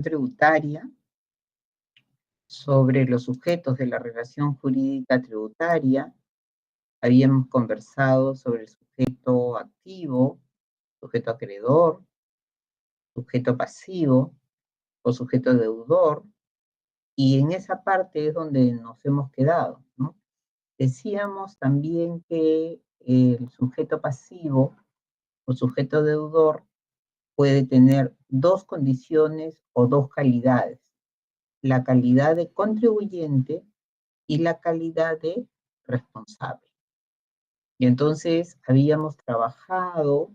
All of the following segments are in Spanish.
tributaria, sobre los sujetos de la relación jurídica tributaria. Habíamos conversado sobre el sujeto activo, sujeto acreedor, sujeto pasivo o sujeto deudor, y en esa parte es donde nos hemos quedado, ¿no? Decíamos también que el sujeto pasivo o sujeto deudor puede tener dos condiciones o dos calidades: la calidad de contribuyente y la calidad de responsable. Y entonces habíamos trabajado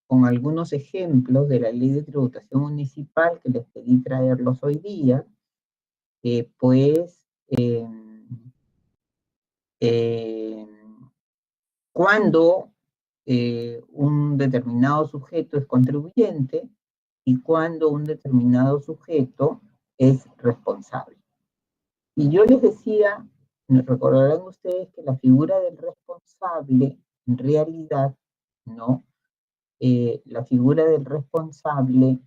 con algunos ejemplos de la Ley de Tributación Municipal que les pedí traerlos hoy día, pues cuando un determinado sujeto es contribuyente y cuando un determinado sujeto es responsable. Y yo les decía, recordarán ustedes que la figura del responsable, en realidad, ¿no? La figura del responsable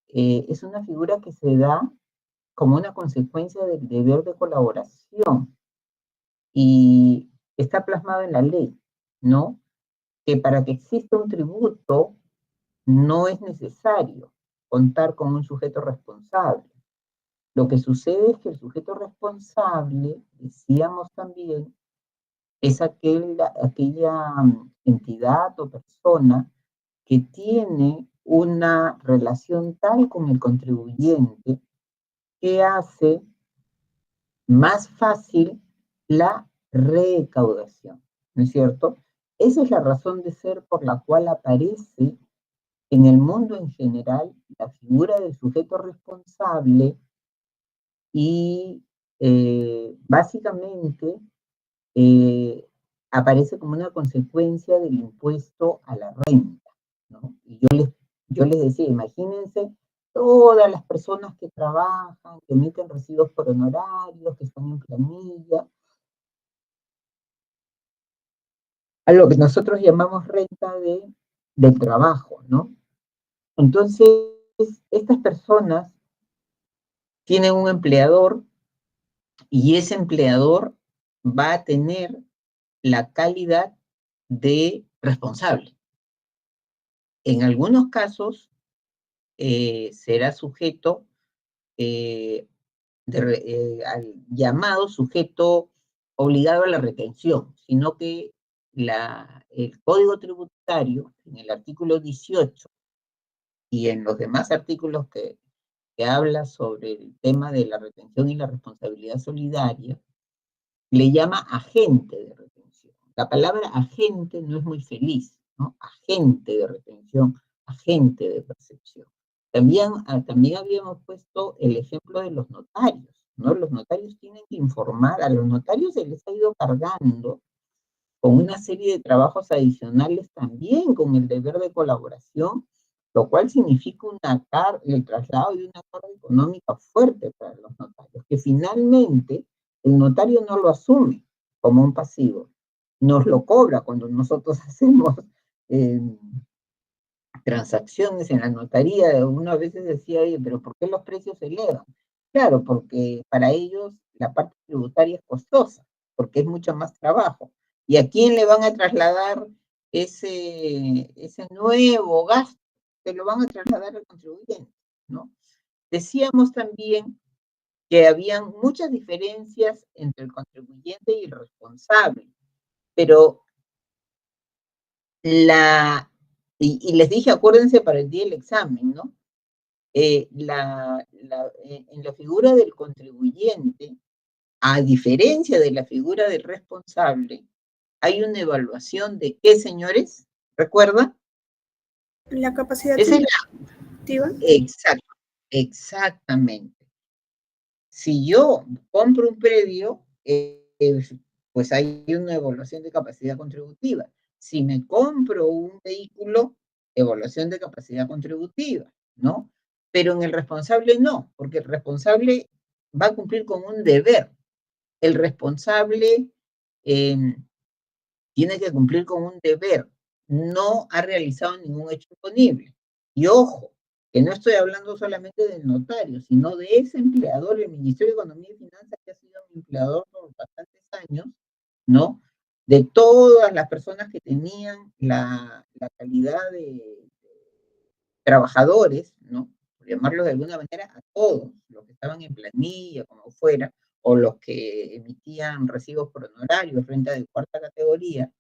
es una figura que se da como una consecuencia del deber de colaboración y está plasmado en la ley, ¿no? Que para que exista un tributo no es necesario contar con un sujeto responsable. Lo que sucede es que el sujeto responsable, decíamos también, es aquella entidad o persona que tiene una relación tal con el contribuyente que hace más fácil la recaudación, ¿no es cierto? Esa es la razón de ser por la cual aparece en el mundo en general la figura del sujeto responsable y básicamente aparece como una consecuencia del impuesto a la renta, ¿no? Y yo les decía, imagínense todas las personas que trabajan, que emiten recibos por honorarios, que están en planilla, a lo que nosotros llamamos renta del trabajo, ¿no? Entonces, estas personas tienen un empleador y ese empleador va a tener la calidad de responsable. En algunos casos será sujeto al llamado sujeto obligado a la retención, sino que el Código Tributario, en el artículo 18 y en los demás artículos que habla sobre el tema de la retención y la responsabilidad solidaria, le llama agente de retención. La palabra agente no es muy feliz, ¿no? Agente de retención, agente de percepción. También habíamos puesto el ejemplo de los notarios, ¿no? Los notarios tienen que informar, a los notarios se les ha ido cargando con una serie de trabajos adicionales también con el deber de colaboración, lo cual significa el traslado de una carga económica fuerte para los notarios, que finalmente el notario no lo asume como un pasivo, nos lo cobra cuando nosotros hacemos transacciones en la notaría. Uno a veces decía, oye, pero ¿por qué los precios se elevan? Claro, porque para ellos la parte tributaria es costosa, porque es mucho más trabajo. ¿Y a quién le van a trasladar ese nuevo gasto? Se lo van a trasladar al contribuyente, ¿no? Decíamos también que habían muchas diferencias entre el contribuyente y el responsable, pero y les dije, acuérdense para el día del examen, ¿no? En la figura del contribuyente, a diferencia de la figura del responsable, hay una evaluación de qué, señores, ¿recuerda? La capacidad contributiva. Exactamente. Si yo compro un predio, pues hay una evaluación de capacidad contributiva. Si me compro un vehículo, evaluación de capacidad contributiva, ¿no? Pero en el responsable no, porque el responsable va a cumplir con un deber. El responsable tiene que cumplir con un deber. No ha realizado ningún hecho imponible. Y ojo, que no estoy hablando solamente del notario, sino de ese empleador, el Ministerio de Economía y Finanzas, que ha sido mi empleador por bastantes años, ¿no? De todas las personas que tenían la calidad de trabajadores, ¿no? Por llamarlo de alguna manera, a todos, los que estaban en planilla, como fuera, o los que emitían recibos por honorarios, renta de cuarta categoría,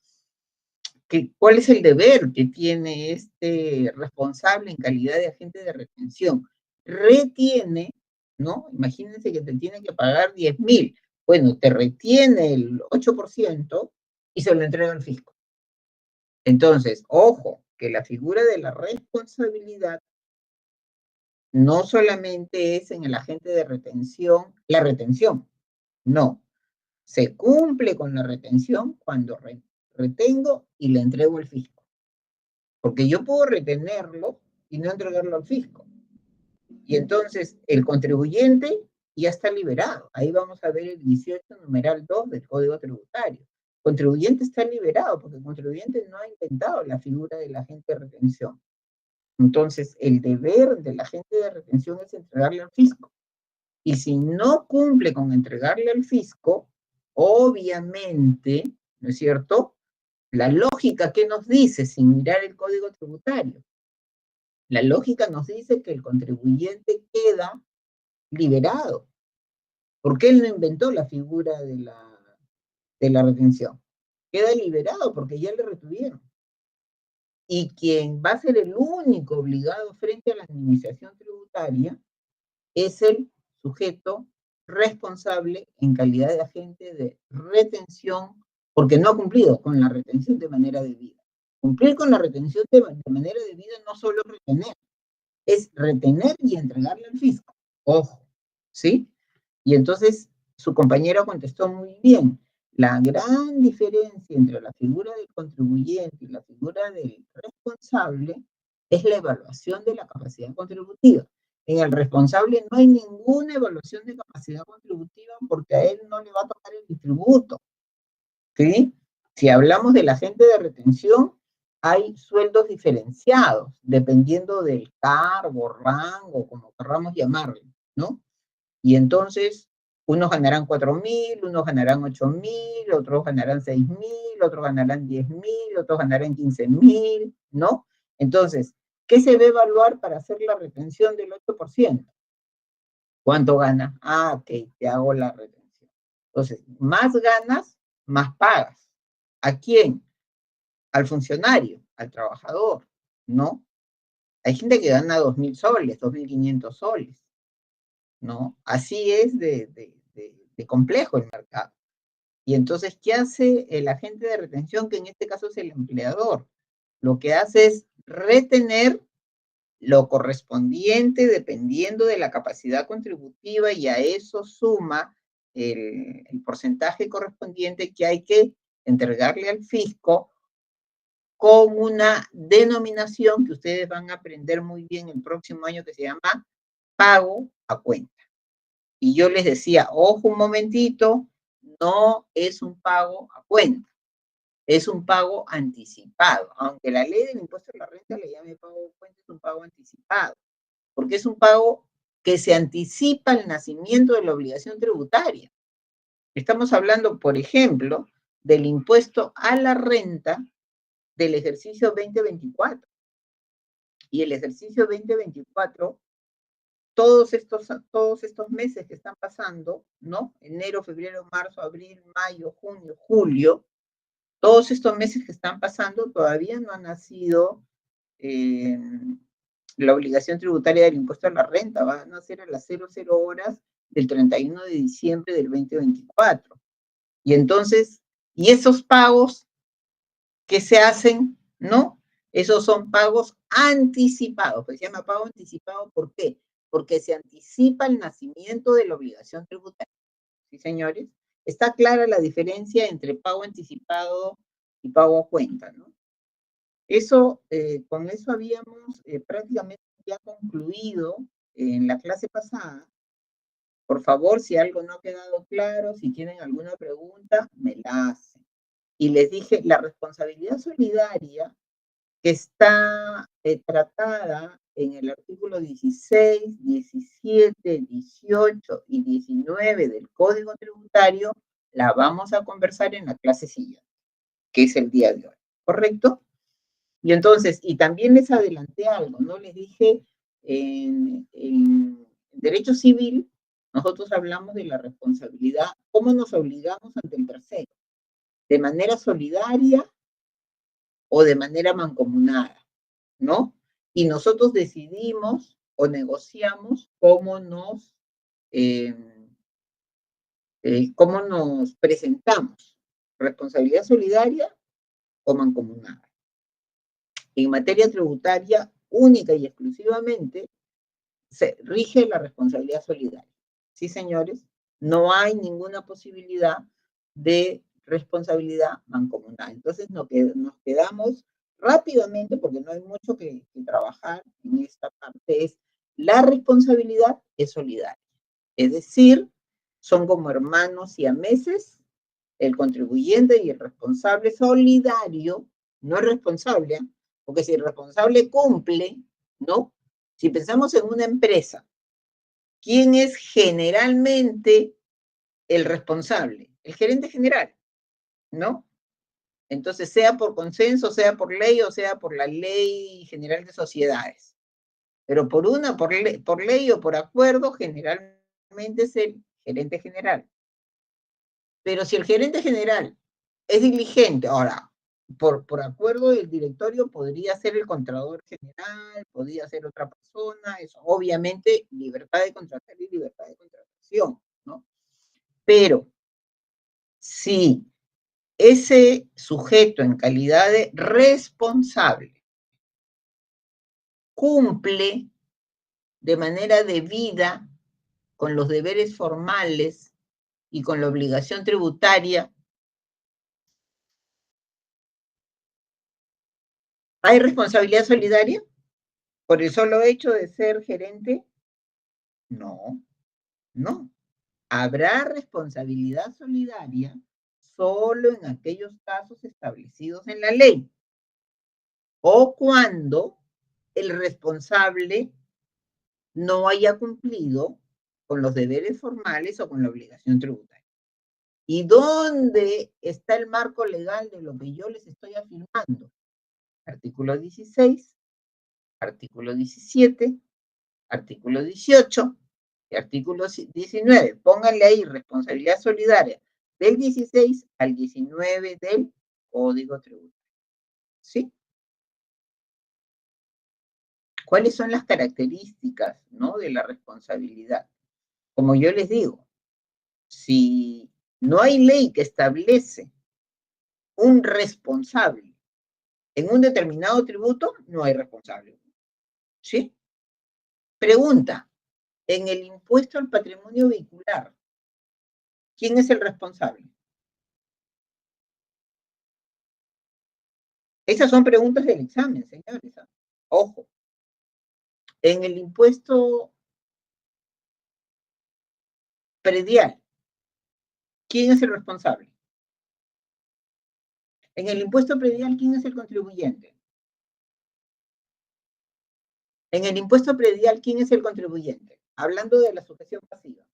¿cuál es el deber que tiene este responsable en calidad de agente de retención? Retiene, ¿no? Imagínense que te tienen que pagar 10.000. Bueno, te retiene el 8% y se lo entrega al fisco. Entonces, ojo, que la figura de la responsabilidad no solamente es en el agente de retención, la retención, no. Se cumple con la retención cuando retengo y le entrego al fisco. Porque yo puedo retenerlo y no entregarlo al fisco. Y entonces el contribuyente ya está liberado. Ahí vamos a ver el 18 numeral 2 del Código Tributario. El contribuyente está liberado porque el contribuyente no ha inventado la figura del agente de retención. Entonces, el deber del agente de retención es entregarle al fisco. Y si no cumple con entregarle al fisco, obviamente, ¿no es cierto? La lógica que nos dice, sin mirar el Código Tributario, la lógica nos dice que el contribuyente queda liberado, porque él no inventó la figura de la retención. Queda liberado porque ya le retuvieron. Y quien va a ser el único obligado frente a la administración tributaria es el sujeto responsable en calidad de agente de retención, porque no ha cumplido con la retención de manera debida. Cumplir con la retención de manera debida no solo retener, es retener y entregarle al fisco. Ojo, ¿sí? Y entonces su compañero contestó muy bien. La gran diferencia entre la figura del contribuyente y la figura del responsable es la evaluación de la capacidad contributiva. En el responsable no hay ninguna evaluación de capacidad contributiva porque a él no le va a tocar el tributo, ¿sí? Si hablamos del agente de retención, hay sueldos diferenciados, dependiendo del cargo, rango, como querramos llamarlo, ¿no? Y entonces, unos ganarán 4.000, unos ganarán 8.000, otros ganarán 6.000, otros ganarán 10.000, otros ganarán 15.000, ¿no? Entonces, ¿qué se debe evaluar para hacer la retención del 8%? ¿Cuánto gana? Ah, ok, te hago la retención. Entonces, más ganas, más pagas. ¿A quién? Al funcionario, al trabajador, ¿no? Hay gente que gana 2.000 soles, 2.500 soles, ¿no? Así es de complejo el mercado. Y entonces, ¿qué hace el agente de retención, que en este caso es el empleador? Lo que hace es retener lo correspondiente dependiendo de la capacidad contributiva y a eso suma el porcentaje correspondiente que hay que entregarle al fisco con una denominación que ustedes van a aprender muy bien el próximo año, que se llama pago a cuenta. Y yo les decía, ojo un momentito, no es un pago a cuenta, es un pago anticipado. Aunque la ley del impuesto a la renta le llame pago a cuenta, es un pago anticipado, porque es un pago que se anticipa el nacimiento de la obligación tributaria. Estamos hablando, por ejemplo, del impuesto a la renta del ejercicio 2024. Y el ejercicio 2024, todos estos meses que están pasando, ¿no? Enero, febrero, marzo, abril, mayo, junio, julio, todos estos meses que están pasando todavía no ha nacido la obligación tributaria del impuesto a la renta, va a nacer a las 00 horas del 31 de diciembre del 2024. Y entonces, ¿y esos pagos que se hacen, no? Esos son pagos anticipados, pues se llama pago anticipado, ¿por qué? Porque se anticipa el nacimiento de la obligación tributaria. ¿Sí, señores? Está clara la diferencia entre pago anticipado y pago a cuenta, ¿no? Eso, con eso habíamos prácticamente ya concluido en la clase pasada. Por favor, si algo no ha quedado claro, si tienen alguna pregunta, me la hacen. Y les dije, la responsabilidad solidaria que está tratada en el artículo 16, 17, 18 y 19 del Código Tributario, la vamos a conversar en la clase siguiente, que es el día de hoy, ¿correcto? Y entonces, y también les adelanté algo, ¿no? Les dije, en derecho civil, nosotros hablamos de la responsabilidad, cómo nos obligamos ante el tercero, de manera solidaria o de manera mancomunada, ¿no? Y nosotros decidimos o negociamos cómo nos presentamos, responsabilidad solidaria o mancomunada. En materia tributaria, única y exclusivamente, se rige la responsabilidad solidaria. Sí, señores, no hay ninguna posibilidad de responsabilidad mancomunada. Entonces nos quedamos rápidamente, porque no hay mucho que trabajar en esta parte, es la responsabilidad es solidaria. Es decir, son como hermanos siameses, el contribuyente y el responsable solidario, no es responsable, porque si el responsable cumple, ¿no? Si pensamos en una empresa, ¿quién es generalmente el responsable? El gerente general, ¿no? Entonces, sea por consenso, sea por ley o sea por la Ley General de Sociedades. Pero por ley o por acuerdo, generalmente es el gerente general. Pero si el gerente general es diligente, ahora, por acuerdo del directorio podría ser el contralor general, podría ser otra persona, eso, obviamente, libertad de contratar y libertad de contratación, ¿no? Pero si ese sujeto en calidad de responsable cumple de manera debida con los deberes formales y con la obligación tributaria, ¿hay responsabilidad solidaria por el solo hecho de ser gerente? No, no. Habrá responsabilidad solidaria solo en aquellos casos establecidos en la ley o cuando el responsable no haya cumplido con los deberes formales o con la obligación tributaria. ¿Y dónde está el marco legal de lo que yo les estoy afirmando? Artículo 16, artículo 17, artículo 18 y artículo 19. Pónganle ahí responsabilidad solidaria del 16 al 19 del Código Tributario. ¿Sí? ¿Cuáles son las características, ¿no?, de la responsabilidad? Como yo les digo, si no hay ley que establece un responsable en un determinado tributo, no hay responsable. ¿Sí? Pregunta, en el impuesto al patrimonio vehicular, ¿quién es el responsable? Esas son preguntas del examen, señores. Ojo. En el impuesto predial, ¿quién es el responsable? En el impuesto predial, ¿quién es el contribuyente? En el impuesto predial, ¿quién es el contribuyente? Hablando de la sujeción pasiva.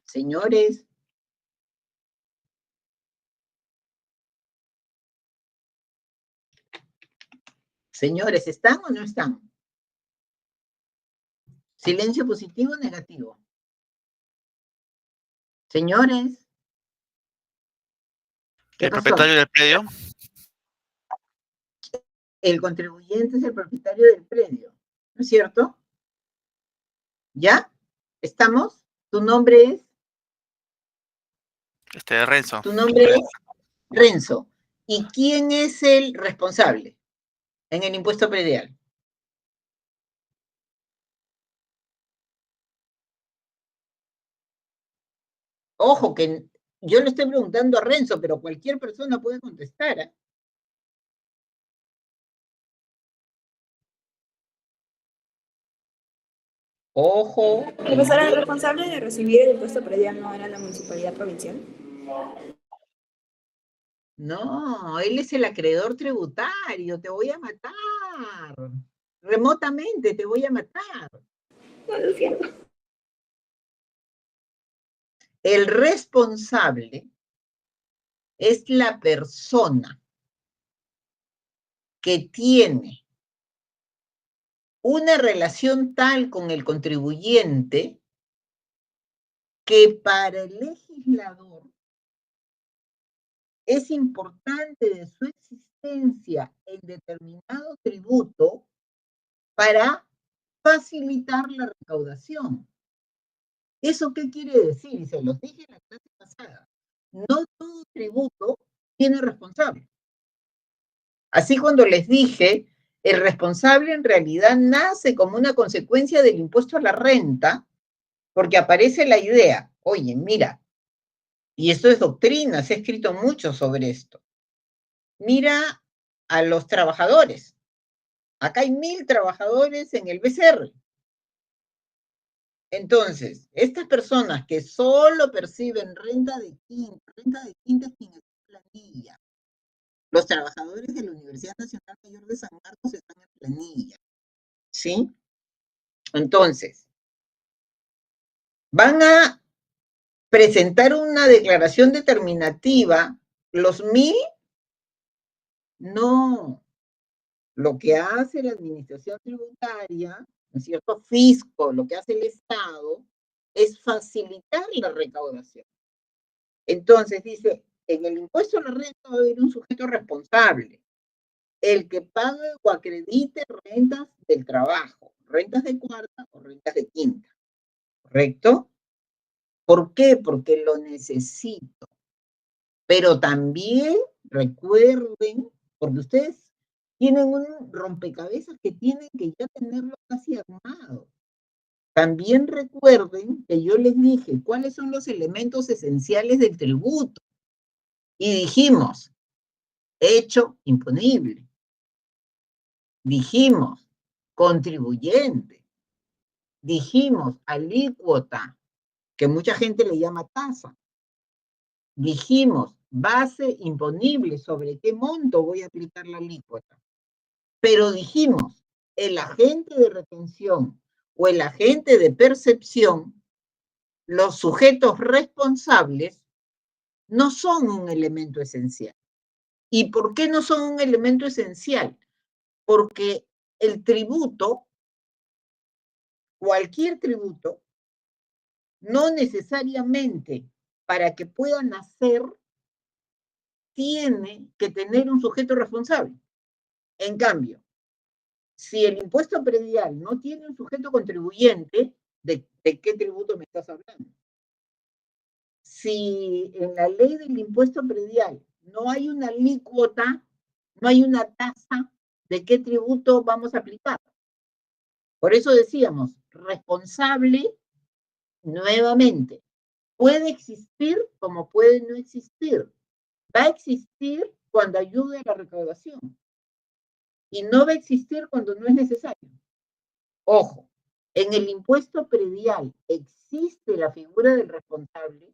Señores. Señores, ¿están o no están? Silencio positivo o negativo. Señores. ¿El propietario del predio? El contribuyente es el propietario del predio, ¿no es cierto? ¿Ya? ¿Estamos? ¿Tu nombre es? Renzo. Tu nombre es Renzo. ¿Y quién es el responsable en el impuesto predial? Ojo, que yo le estoy preguntando a Renzo, pero cualquier persona puede contestar, ¿eh? Ojo. Profesora, ¿el responsable de recibir el impuesto predial no era la municipalidad provincial? No, él es el acreedor tributario, te voy a matar. Remotamente te voy a matar. No lo entiendo. El responsable es la persona que tiene una relación tal con el contribuyente que para el legislador es importante de su existencia en determinado tributo para facilitar la recaudación. ¿Eso qué quiere decir? Y se los dije en la clase pasada. No todo tributo tiene responsable. Así cuando les dije, el responsable en realidad nace como una consecuencia del impuesto a la renta, porque aparece la idea, oye, mira, y esto es doctrina, se ha escrito mucho sobre esto. Mira a los trabajadores. Acá hay 1000 trabajadores en el BCR. Entonces, estas personas que solo perciben renta de quinta sin planilla. Los trabajadores de la Universidad Nacional Mayor de San Marcos están en planilla. ¿Sí? Entonces, van a presentar una declaración determinativa. ¿Los 1000? No. Lo que hace la administración tributaria, ¿no es cierto? Fisco, lo que hace el Estado, es facilitar la recaudación. Entonces dice, en el impuesto a la renta va a haber un sujeto responsable, el que pague o acredite rentas del trabajo, rentas de cuarta o rentas de quinta, ¿correcto? ¿Por qué? Porque lo necesito. Pero también recuerden, porque ustedes tienen un rompecabezas que tienen que ya tenerlo casi armado. También recuerden que yo les dije cuáles son los elementos esenciales del tributo. Y dijimos, hecho imponible. Dijimos, contribuyente. Dijimos, alícuota, que mucha gente le llama tasa. Dijimos, base imponible, ¿sobre qué monto voy a aplicar la alícuota? Pero dijimos, el agente de retención o el agente de percepción, los sujetos responsables, no son un elemento esencial. ¿Y por qué no son un elemento esencial? Porque el tributo, cualquier tributo, no necesariamente para que pueda nacer, tiene que tener un sujeto responsable. En cambio, si el impuesto predial no tiene un sujeto contribuyente, ¿de qué tributo me estás hablando? Si en la ley del impuesto predial no hay una alícuota, no hay una tasa, ¿de qué tributo vamos a aplicar? Por eso decíamos, responsable, nuevamente, puede existir como puede no existir. Va a existir cuando ayude a la recaudación y no va a existir cuando no es necesario. Ojo, en el impuesto predial existe la figura del responsable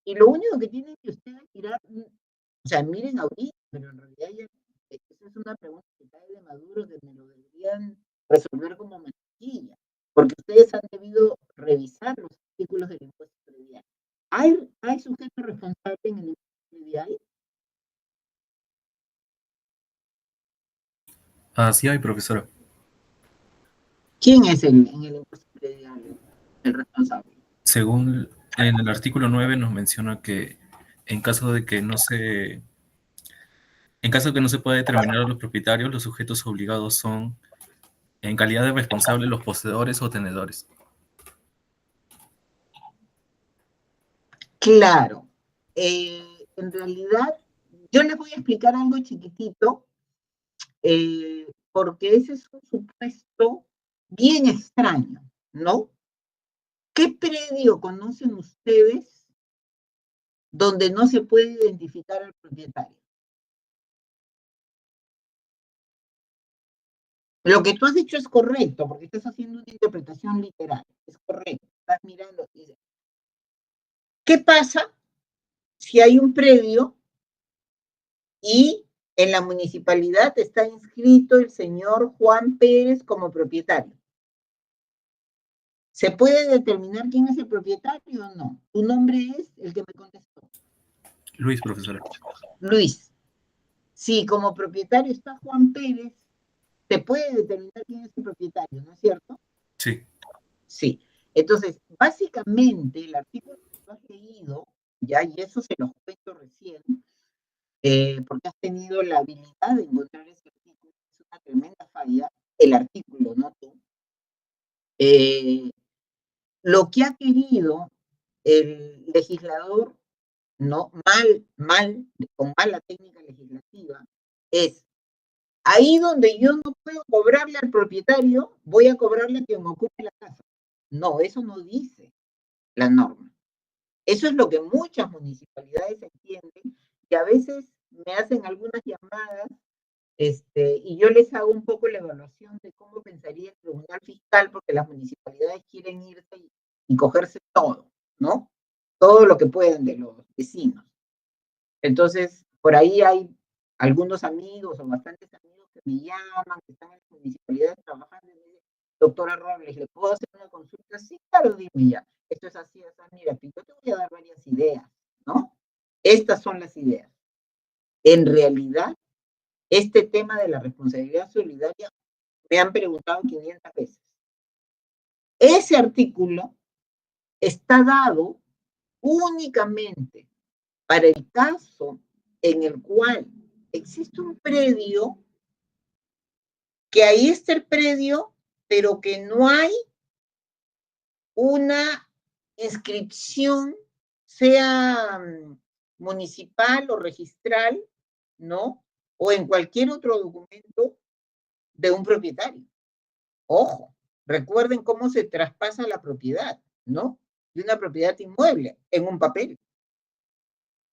y lo único que tienen que ustedes mirar, o sea, miren ahorita, pero en realidad ya, esa es una pregunta que cae de Maduro que me lo deberían resolver como mantequilla, porque ustedes han debido revisar los artículos del impuesto predial. ¿Hay sujeto responsable en el impuesto predial? Así hay, profesora. ¿Quién es en el impuesto predial el responsable? Según en el artículo 9 nos menciona que en caso de que no se, en caso de que no se pueda determinar a los propietarios, los sujetos obligados son, en calidad de responsables, los poseedores o tenedores. Claro. En realidad, yo les voy a explicar algo chiquitito, porque ese es un supuesto bien extraño, ¿no? ¿Qué predio conocen ustedes donde no se puede identificar al propietario? Lo que tú has dicho es correcto, porque estás haciendo una interpretación literal. Es correcto. Estás mirando. ¿Qué pasa si hay un predio y en la municipalidad está inscrito el señor Juan Pérez como propietario? ¿Se puede determinar quién es el propietario o no? Tu nombre es el que me contestó. Luis, profesora. Luis. Si como propietario está Juan Pérez, se puede determinar quién es el propietario, ¿no es cierto? Sí. Sí. Entonces, básicamente, el artículo que tú has leído, ya, y eso se lo cuento recién, porque has tenido la habilidad de encontrar ese artículo, es una tremenda falla, el artículo, no tú. Lo que ha querido el legislador, no con mala técnica legislativa, es ahí donde yo no puedo cobrarle al propietario, voy a cobrarle a quien me ocupe la casa. No, eso no dice la norma. Eso es lo que muchas municipalidades entienden y a veces me hacen algunas llamadas y yo les hago un poco la evaluación de cómo pensaría el tribunal fiscal, porque las municipalidades quieren irse y cogerse todo, ¿no? Todo lo que pueden de los vecinos. Entonces, por ahí hay algunos amigos o bastantes amigos que me llaman, que están en las municipalidades trabajando y me dicen, doctora Robles, ¿le puedo hacer una consulta? Sí, claro, dime ya. Esto es así, mira, yo te voy a dar varias ideas, ¿no? Estas son las ideas. En realidad, este tema de la responsabilidad solidaria me han preguntado 500 veces. Ese artículo está dado únicamente para el caso en el cual existe un predio, que ahí está el predio, pero que no hay una inscripción, sea municipal o registral, ¿no? O en cualquier otro documento de un propietario. Ojo, recuerden cómo se traspasa la propiedad, ¿no? De una propiedad inmueble en un papel.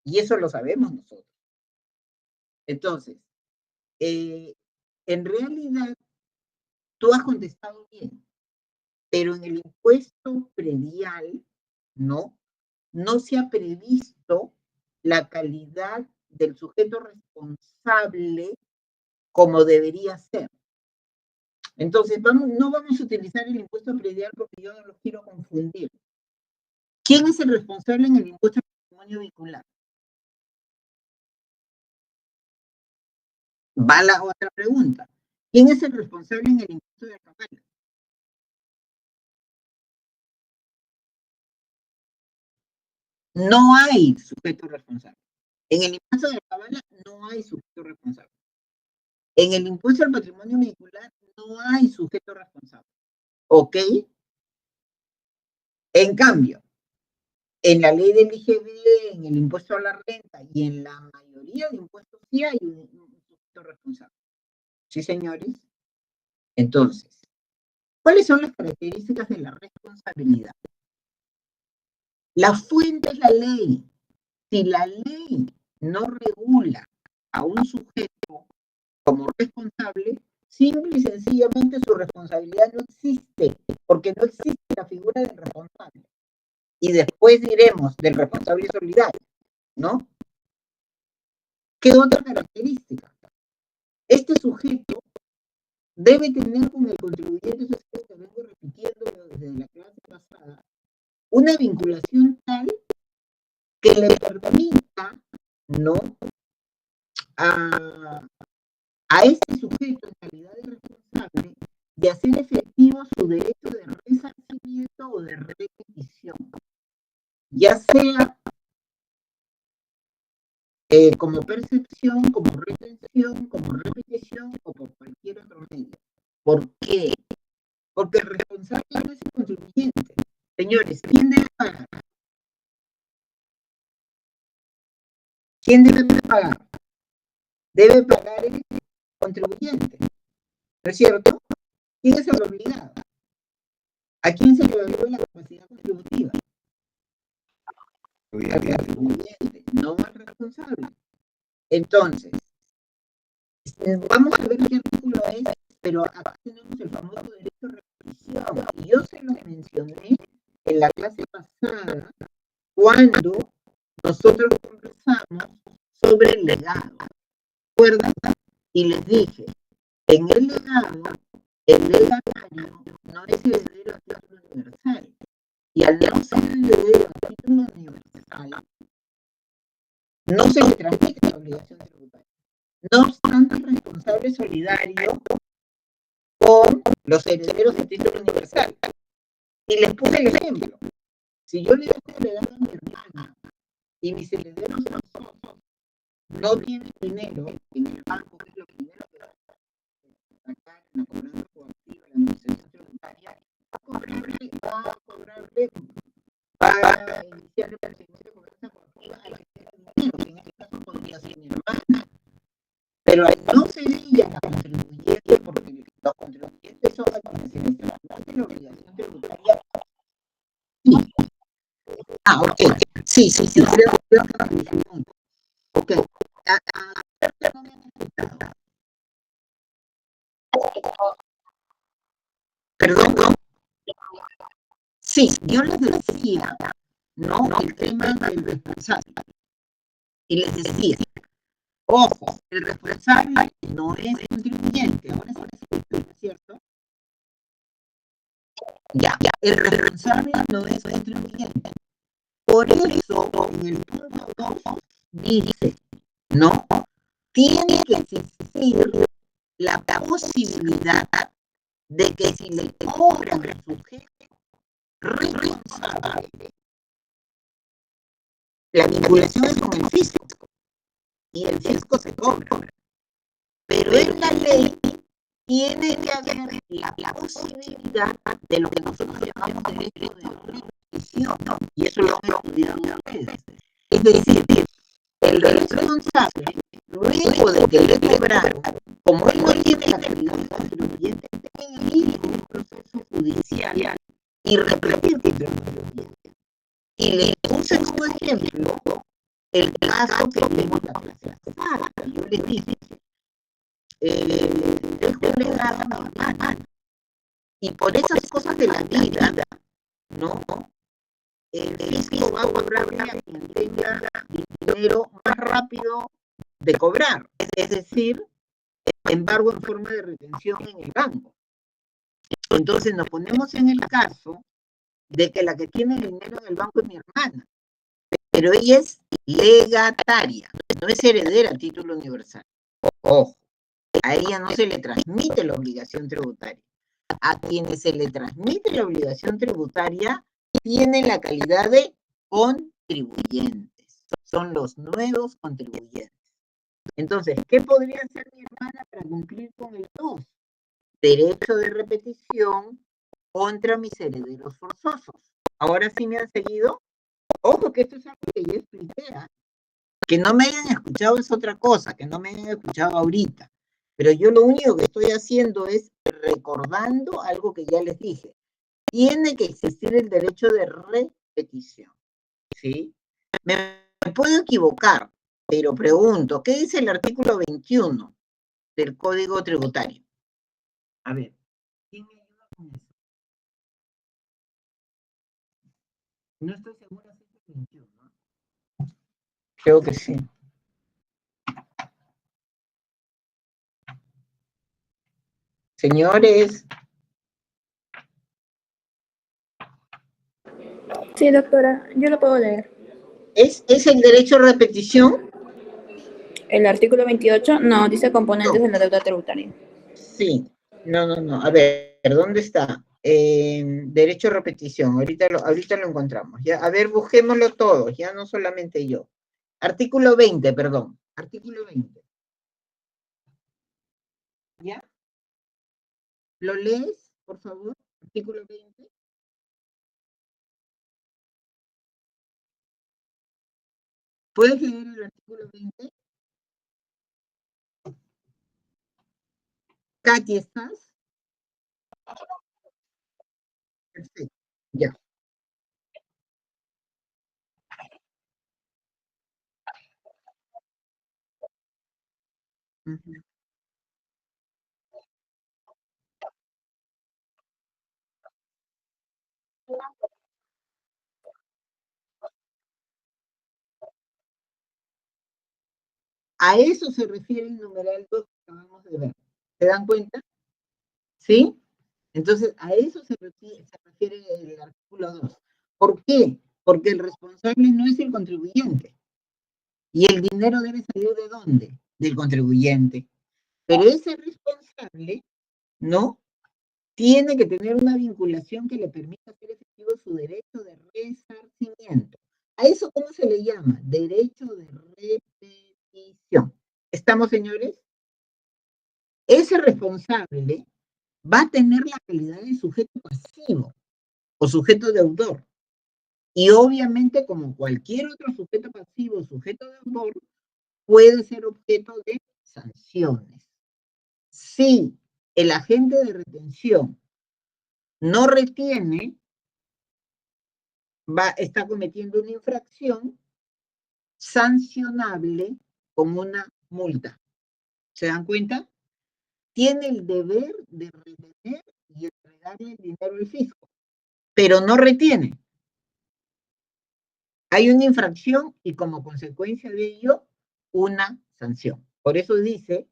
Y eso lo sabemos nosotros. Entonces, en realidad, tú has contestado bien, pero en el impuesto predial, ¿no? No se ha previsto la calidad del sujeto responsable como debería ser. Entonces, no vamos a utilizar el impuesto predial porque yo no los quiero confundir. ¿Quién es el responsable en el impuesto al patrimonio vincular? Va la otra pregunta. ¿Quién es el responsable en el impuesto de alcabala? No hay sujeto responsable. En el impuesto de alcabala no hay sujeto responsable. En el impuesto al patrimonio vehicular no hay sujeto responsable. ¿Ok? En cambio, en la ley del IGB, en el impuesto a la renta y en la mayoría de impuestos sí hay un sujeto responsable. ¿Sí, señores? Entonces, ¿cuáles son las características de la responsabilidad? La fuente es la ley. Si la ley no regula a un sujeto como responsable, simple y sencillamente su responsabilidad no existe, porque no existe la figura del responsable. Y después diremos del responsable solidario, ¿no? ¿Qué otra característica? Este sujeto debe tener con el contribuyente, eso es lo que vengo repitiendo desde la clase pasada, una vinculación tal que le permita, ¿no?, a este sujeto en calidad de responsable de hacer efectivo su derecho de resarcimiento o de repetición, ya sea como percepción, como retención, como repetición o por cualquier otro medio. ¿Por qué? Porque el responsable no es el contribuyente. Señores, ¿quién debe pagar? ¿Quién debe pagar? Debe pagar el contribuyente, ¿no es cierto? ¿Quién es el obligado? ¿A quién se le evalúa la capacidad contributiva? Al contribuyente, no al responsable. Entonces, vamos a ver qué artículo es pero acá tenemos el famoso derecho de repetición. Y yo se los mencioné en la clase pasada, cuando nosotros conversamos sobre el legado. ¿Recuerdan? Y les dije, en el legado, el legatario no es heredero a título universal. Y al no ser heredero a título universal, no se le transmite la obligación tributaria. No obstante, es responsable solidario con los herederos a título universal. Y les puse el ejemplo. Si yo le doy un legado a mi hermana y mis herederos no tienen dinero en el banco, que es lo primero que va a sacar en la cobranza coactiva, la administración tributaria, va a iniciar el procedimiento de cobranza coactiva a la que tiene dinero, que en este caso podría ser mi hermana. Pero al no ser ella la contribuyente, porque los contribuyentes son a quienes se les transmite la obligación tributaria. Sí. Ok. Sí, creo que me dije un punto. Ok. No me han explicado. Perdón. Sí, yo les decía, ¿no? El tema del responsable. Y les decía, ojo, el responsable no es contribuyente. Ahora es ¿cierto? Ya, el responsable no es contribuyente. Por eso, en el punto 2 dice, ¿no? Tiene que existir la posibilidad de que si le cobran al sujeto responsable, la vinculación es con el fisco y el fisco se cobra. Pero en la ley tiene que haber la posibilidad de lo que nosotros llamamos derecho de repetición, y eso lo han estudiado ustedes. Es decir, el responsable, luego de que le cobraron, como él no tiene la calidad de contribuyente, tiene que ir en un proceso judicial y repetir que es contribuyente. Y le puse como ejemplo el caso que vimos la clase pasada. Yo les dije, dejo un legado a mi hermana. Y por esas cosas de la vida, ¿no? El fisco va a cobrarle a quien tenga dinero más rápido de cobrar. Es decir, embargo en forma de retención en el banco. Entonces nos ponemos en el caso de que la que tiene el dinero en el banco es mi hermana, pero ella es legataria, no es heredera a título universal. Ojo, a ella no se le transmite la obligación tributaria. A quienes se le transmite la obligación tributaria tienen la calidad de contribuyentes. Son los nuevos contribuyentes. Entonces, ¿qué podría hacer mi hermana para cumplir con el 2? Derecho de repetición contra mis herederos forzosos. Ahora sí me han seguido. Ojo que esto es algo que ya expliqué. Que no me hayan escuchado es otra cosa, que no me hayan escuchado ahorita. Pero yo lo único que estoy haciendo es recordando algo que ya les dije. Tiene que existir el derecho de repetición. ¿Sí? Me puedo equivocar, pero pregunto, ¿qué dice el artículo 21 del Código Tributario? A ver, ¿quién me ayuda con eso? No estoy segura si es el 21, ¿no? Creo que sí. Señores. Sí, doctora, yo lo puedo leer. ¿Es el derecho a repetición? El artículo 28 no dice componentes de la deuda tributaria. Sí, no. A ver, ¿dónde está? Derecho a repetición, ahorita lo encontramos. Ya, a ver, busquémoslo todos, ya no solamente yo. Artículo 20, perdón. Artículo 20. ¿Ya? ¿Lo lees, por favor? Artículo 20. ¿Puedes leer el artículo 20? Katy, ¿estás? Perfecto, ya. Ujú. A eso se refiere el numeral 2 que acabamos de ver. ¿Se dan cuenta? ¿Sí? Entonces, a eso se refiere el artículo 2. ¿Por qué? Porque el responsable no es el contribuyente. Y el dinero debe salir ¿de dónde? Del contribuyente. Pero ese responsable, ¿no? Tiene que tener una vinculación que le permita hacer efectivo su derecho de resarcimiento. ¿A eso cómo se le llama? Derecho de repetición. ¿Estamos, señores? Ese responsable va a tener la calidad de sujeto pasivo o sujeto deudor. Y obviamente, como cualquier otro sujeto pasivo o sujeto deudor, puede ser objeto de sanciones. Si el agente de retención no retiene, está cometiendo una infracción sancionable con una multa. ¿Se dan cuenta? Tiene el deber de retener y entregarle el dinero al fisco, pero no retiene. Hay una infracción y como consecuencia de ello, una sanción. Por eso dice,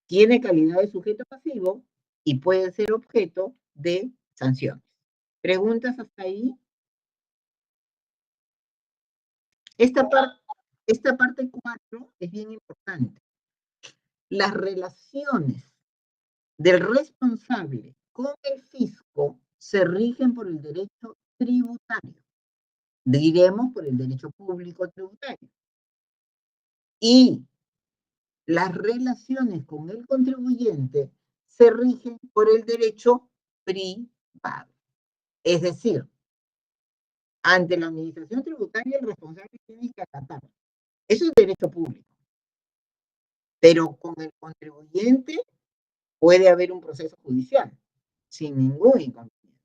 tiene calidad de sujeto pasivo y puede ser objeto de sanciones. ¿Preguntas hasta ahí? Esta parte 4 es bien importante. Las relaciones del responsable con el fisco se rigen por el derecho tributario. Diremos por el derecho público tributario. Y las relaciones con el contribuyente se rigen por el derecho privado. Es decir, ante la administración tributaria el responsable tiene que acatar. Eso es derecho público. Pero con el contribuyente puede haber un proceso judicial sin ningún inconveniente.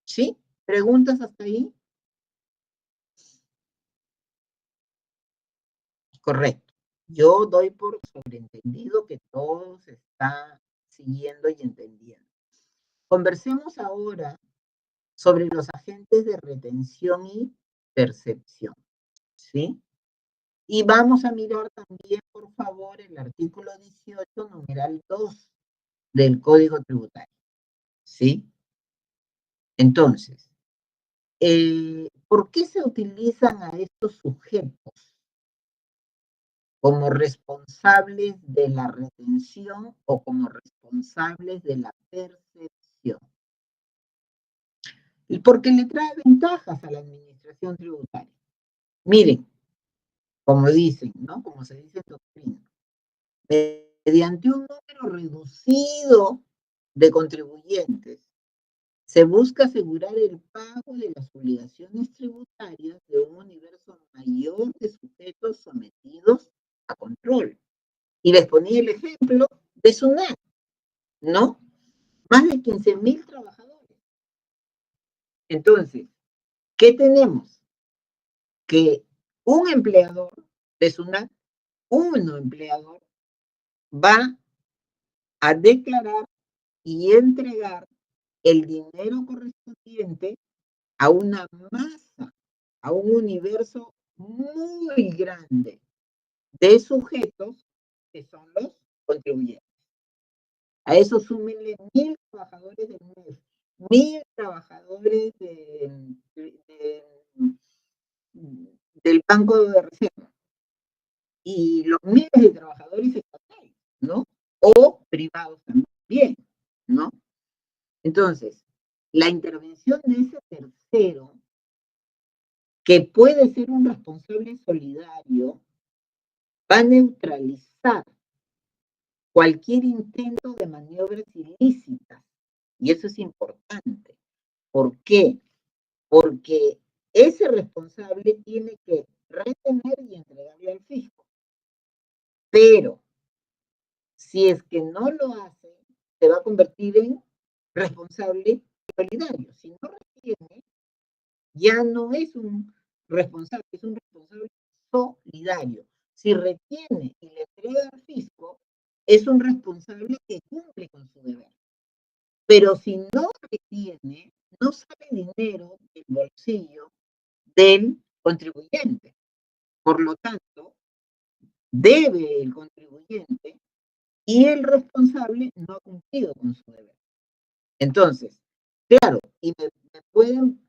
¿Sí? ¿Preguntas hasta ahí? Correcto. Yo doy por sobreentendido que todo se está siguiendo y entendiendo. Conversemos ahora sobre los agentes de retención y percepción. ¿Sí? Y vamos a mirar también, por favor, el artículo 18, numeral 2 del Código Tributario. ¿Sí? Entonces, ¿por qué se utilizan a estos sujetos como responsables de la retención o como responsables de la percepción? Y porque le trae ventajas a la administración tributaria. Miren, como dicen, ¿no? Como se dice en doctrina, mediante un número reducido de contribuyentes, se busca asegurar el pago de las obligaciones tributarias de un universo mayor de sujetos sometidos a control. Y les ponía el ejemplo de SUNAT, ¿no? Más de 15.000 trabajadores. Entonces, ¿qué tenemos? Que un empleador de SUNAT, un empleador, va a declarar y entregar el dinero correspondiente a una masa, a un universo muy grande de sujetos que son los contribuyentes. A eso súmenle 1.000 trabajadores del MES, 1.000 trabajadores del Banco de Reserva y los miles de trabajadores estatales, ¿no? O privados también, ¿no? Entonces, la intervención de ese tercero, que puede ser un responsable solidario, va a neutralizar cualquier intento de maniobras ilícitas. Y eso es importante. ¿Por qué? Porque ese responsable tiene que retener y entregarle al fisco. Pero, si es que no lo hace, se va a convertir en responsable solidario. Si no retiene, ya no es un responsable, es un responsable solidario. Si retiene y le entrega al fisco, es un responsable que cumple con su deber. Pero si no retiene, no sale dinero del bolsillo del contribuyente. Por lo tanto, debe el contribuyente y el responsable no ha cumplido con su deber. Entonces, claro, y me pueden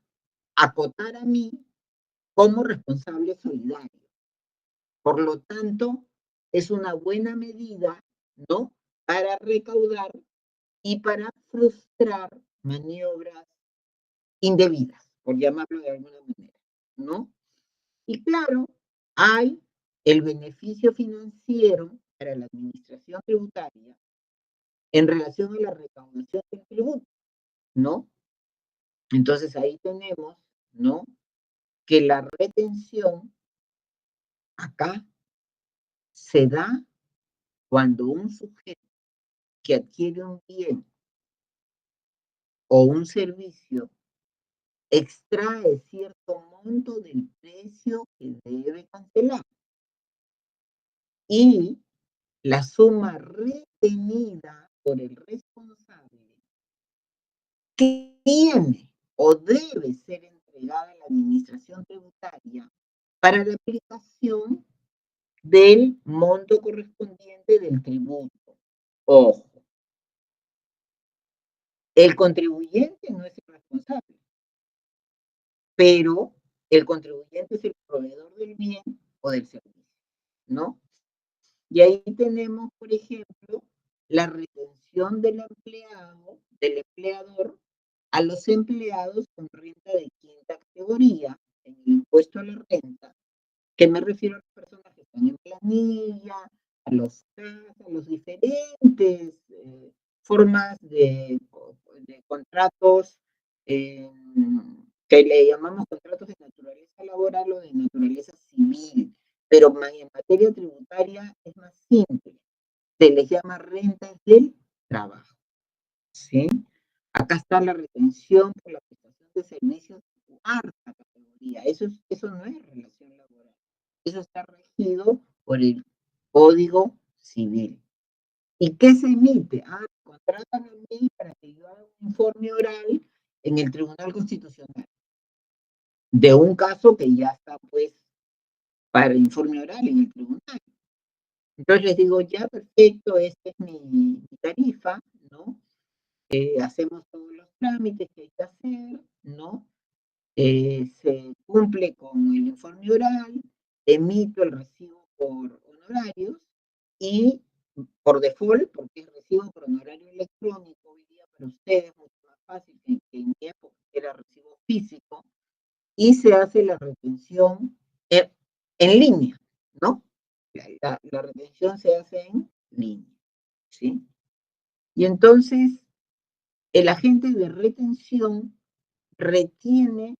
acotar a mí como responsable solidario. Por lo tanto, es una buena medida, ¿no?, para recaudar y para frustrar maniobras indebidas, por llamarlo de alguna manera, ¿no? Y claro, hay el beneficio financiero para la administración tributaria en relación a la recaudación del tributo, ¿no? Entonces ahí tenemos, ¿no?, que la retención acá se da cuando un sujeto que adquiere un bien o un servicio extrae cierto monto del precio que debe cancelar y la suma retenida por el responsable tiene o debe ser entregada a la administración tributaria para la aplicación del monto correspondiente del tributo. Ojo, el contribuyente no es el responsable, pero el contribuyente es el proveedor del bien o del servicio, ¿no? Y ahí tenemos, por ejemplo, la retención del empleado, del empleador, a los empleados con renta de quinta categoría en el impuesto a la renta, que me refiero a las personas que están en planilla, a los CAS, a los diferentes formas de contratos que le llamamos contratos de naturaleza laboral o de naturaleza civil, pero en materia tributaria es más simple. Se les llama rentas del trabajo, ¿sí? Acá está la retención por la prestación de servicios de cuarta categoría. Eso no es relación laboral. Eso está regido por el Código Civil. ¿Y qué se emite? Contratan a mí para que yo haga un informe oral en el Tribunal Constitucional de un caso que ya está, pues, para el informe oral en el tribunal. Entonces les digo, ya, perfecto, esta es mi tarifa, ¿no? Hacemos todos los trámites que hay que hacer, ¿no? Se cumple con el informe oral, emito el recibo por honorarios y por default, porque es recibo por honorario electrónico, hoy día para ustedes es mucho más fácil que en mi época era recibo físico, y se hace la retención en línea, ¿no? La retención se hace en línea, ¿sí? Y entonces el agente de retención retiene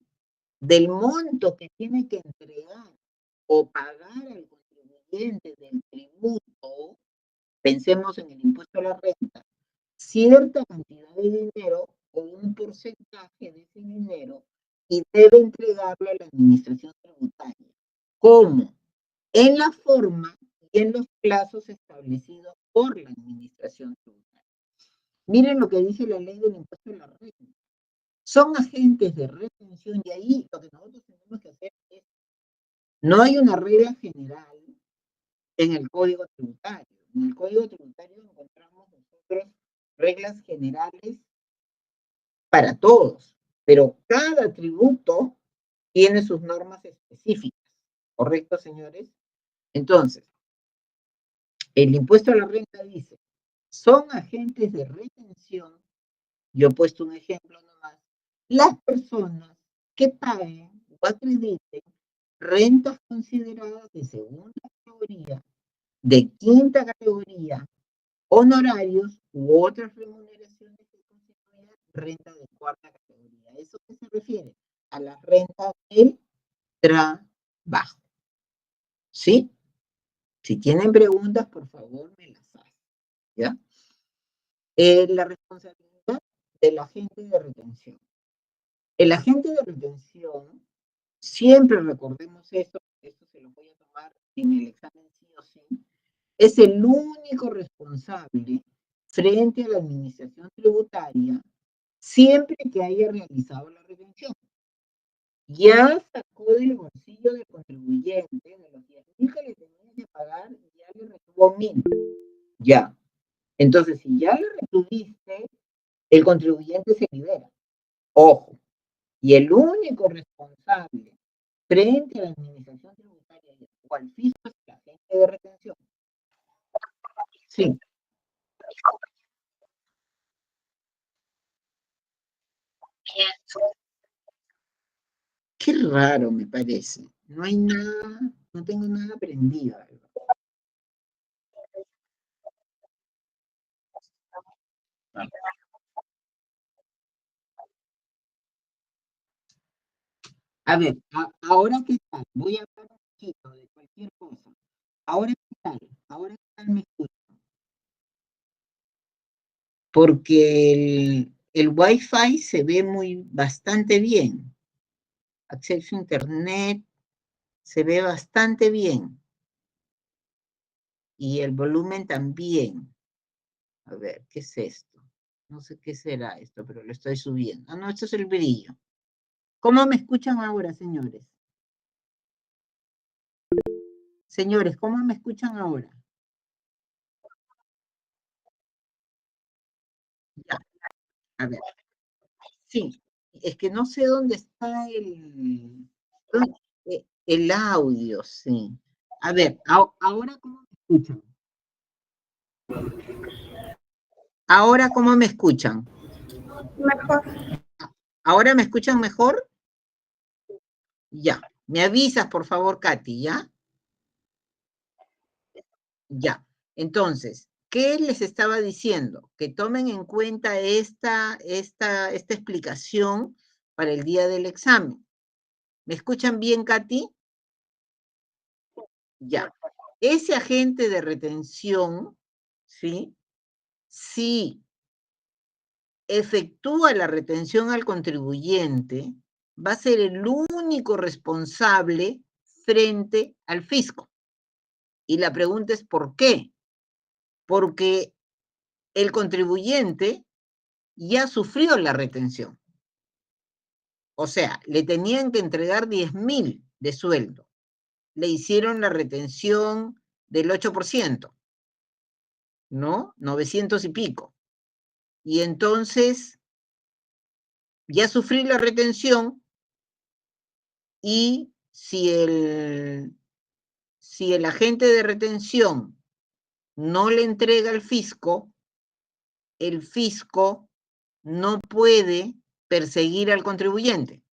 del monto que tiene que entregar o pagar al contribuyente del tributo, pensemos en el impuesto a la renta, cierta cantidad de dinero o un porcentaje de ese dinero y debe entregarlo a la administración tributaria. ¿Cómo? En la forma y en los plazos establecidos por la administración tributaria. Miren lo que dice la ley del impuesto a la renta. Son agentes de retención y ahí lo que nosotros tenemos que hacer es, no hay una regla general en el Código Tributario. En el Código Tributario encontramos nosotros reglas generales para todos, pero cada tributo tiene sus normas específicas. ¿Correcto, señores? Entonces, el impuesto a la renta dice, son agentes de retención, yo he puesto un ejemplo nomás, las personas que paguen o acrediten rentas consideradas de segunda categoría, de quinta categoría, honorarios u otras remuneraciones que constituyan renta de cuarta categoría. ¿Eso qué se refiere? A las rentas del trabajo. ¿Sí? Si tienen preguntas, por favor, me las hacen. ¿Ya? La responsabilidad del agente de retención. El agente de retención, siempre recordemos esto se lo voy a tomar en el examen sí o sí, es el único responsable frente a la administración tributaria siempre que haya realizado la retención. Ya sacó del bolsillo del contribuyente, de los 10.000 que le tenía que pagar, ya ya le retuvo 1.000. Ya. Entonces, si ya le retuviste, el contribuyente se libera. Ojo. Y el único responsable frente a la administración tributaria o al fisco es el agente de retención. Sí. Qué raro me parece. No hay nada, no tengo nada aprendido. A ver, ahora qué tal, voy a hablar un poquito de cualquier cosa. Ahora qué tal, me escuchan. Porque el Wi-Fi se ve bastante bien. Acceso a Internet se ve bastante bien. Y el volumen también. A ver, ¿qué es esto? No sé qué será esto, pero lo estoy subiendo. Ah, no, esto es el brillo. ¿Cómo me escuchan ahora, señores? Señores, ¿cómo me escuchan ahora? Ya, a ver. Sí, es que no sé dónde está el audio, sí. A ver, ahora ¿cómo me escuchan? Ahora ¿cómo me escuchan? Mejor. ¿Ahora me escuchan mejor? Ya. Me avisas, por favor, Katy, ¿ya? Ya. Entonces, ¿qué les estaba diciendo? Que tomen en cuenta esta explicación para el día del examen. ¿Me escuchan bien, Katy? Ya. Ese agente de retención, ¿sí? Si efectúa la retención al contribuyente, va a ser el único responsable frente al fisco. Y la pregunta es ¿por qué? Porque el contribuyente ya sufrió la retención. O sea, le tenían que entregar 10.000 de sueldo. Le hicieron la retención del 8%, ¿no? 900 y pico. Y entonces ya sufrí la retención y si el agente de retención no le entrega al fisco, el fisco no puede perseguir al contribuyente,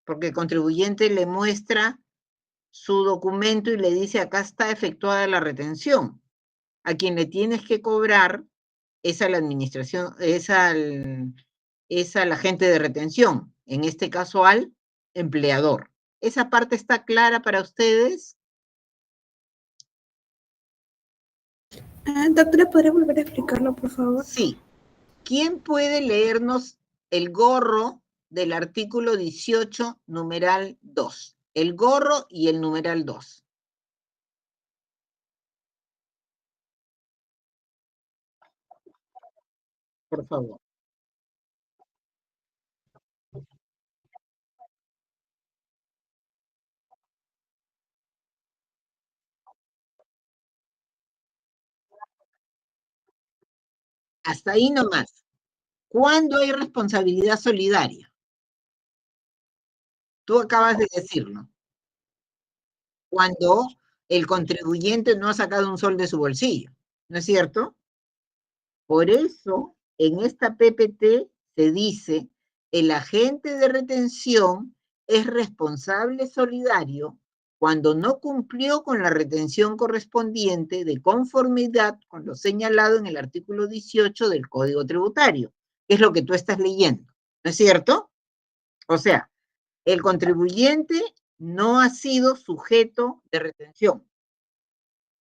porque el contribuyente le muestra su documento y le dice, acá está efectuada la retención. A quien le tienes que cobrar es a la administración, es al agente de retención, en este caso al empleador. ¿Esa parte está clara para ustedes? Doctora, ¿podría volver a explicarlo, por favor? Sí. ¿Quién puede leernos el gorro del artículo 18, numeral 2? El gorro y el numeral 2. Por favor. Hasta ahí nomás. ¿Cuándo hay responsabilidad solidaria? Tú acabas de decirlo. Cuando el contribuyente no ha sacado un sol de su bolsillo, ¿no es cierto? Por eso, en esta PPT se dice, el agente de retención es responsable solidario cuando no cumplió con la retención correspondiente de conformidad con lo señalado en el artículo 18 del Código Tributario, que es lo que tú estás leyendo, ¿no es cierto? O sea, el contribuyente no ha sido sujeto de retención.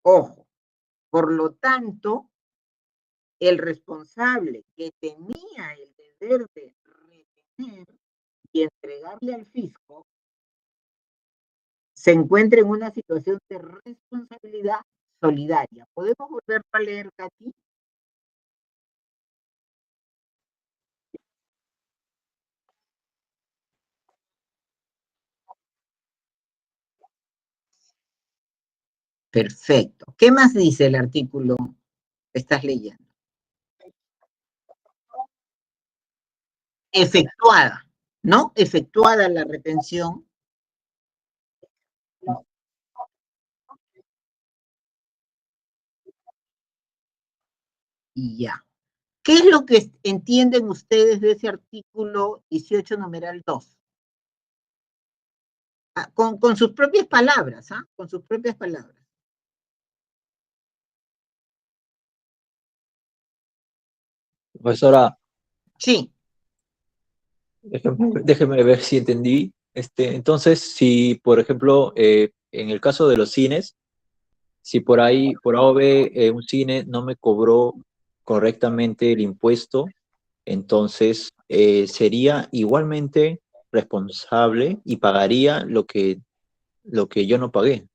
Ojo, por lo tanto, el responsable que tenía el deber de retener y entregarle al fisco se encuentra en una situación de responsabilidad solidaria. ¿Podemos volver a leer, Katy? Perfecto. ¿Qué más dice el artículo que estás leyendo? Efectuada, ¿no? Efectuada la retención. Y ya. ¿Qué es lo que entienden ustedes de ese artículo 18, numeral 2? Con sus propias palabras, ¿ah? Con sus propias palabras. Profesora, Sí. déjeme ver si entendí. Entonces, si, por ejemplo, en el caso de los cines, si por ahí, por A o B, un cine no me cobró correctamente el impuesto, entonces sería igualmente responsable y pagaría lo que yo no pagué.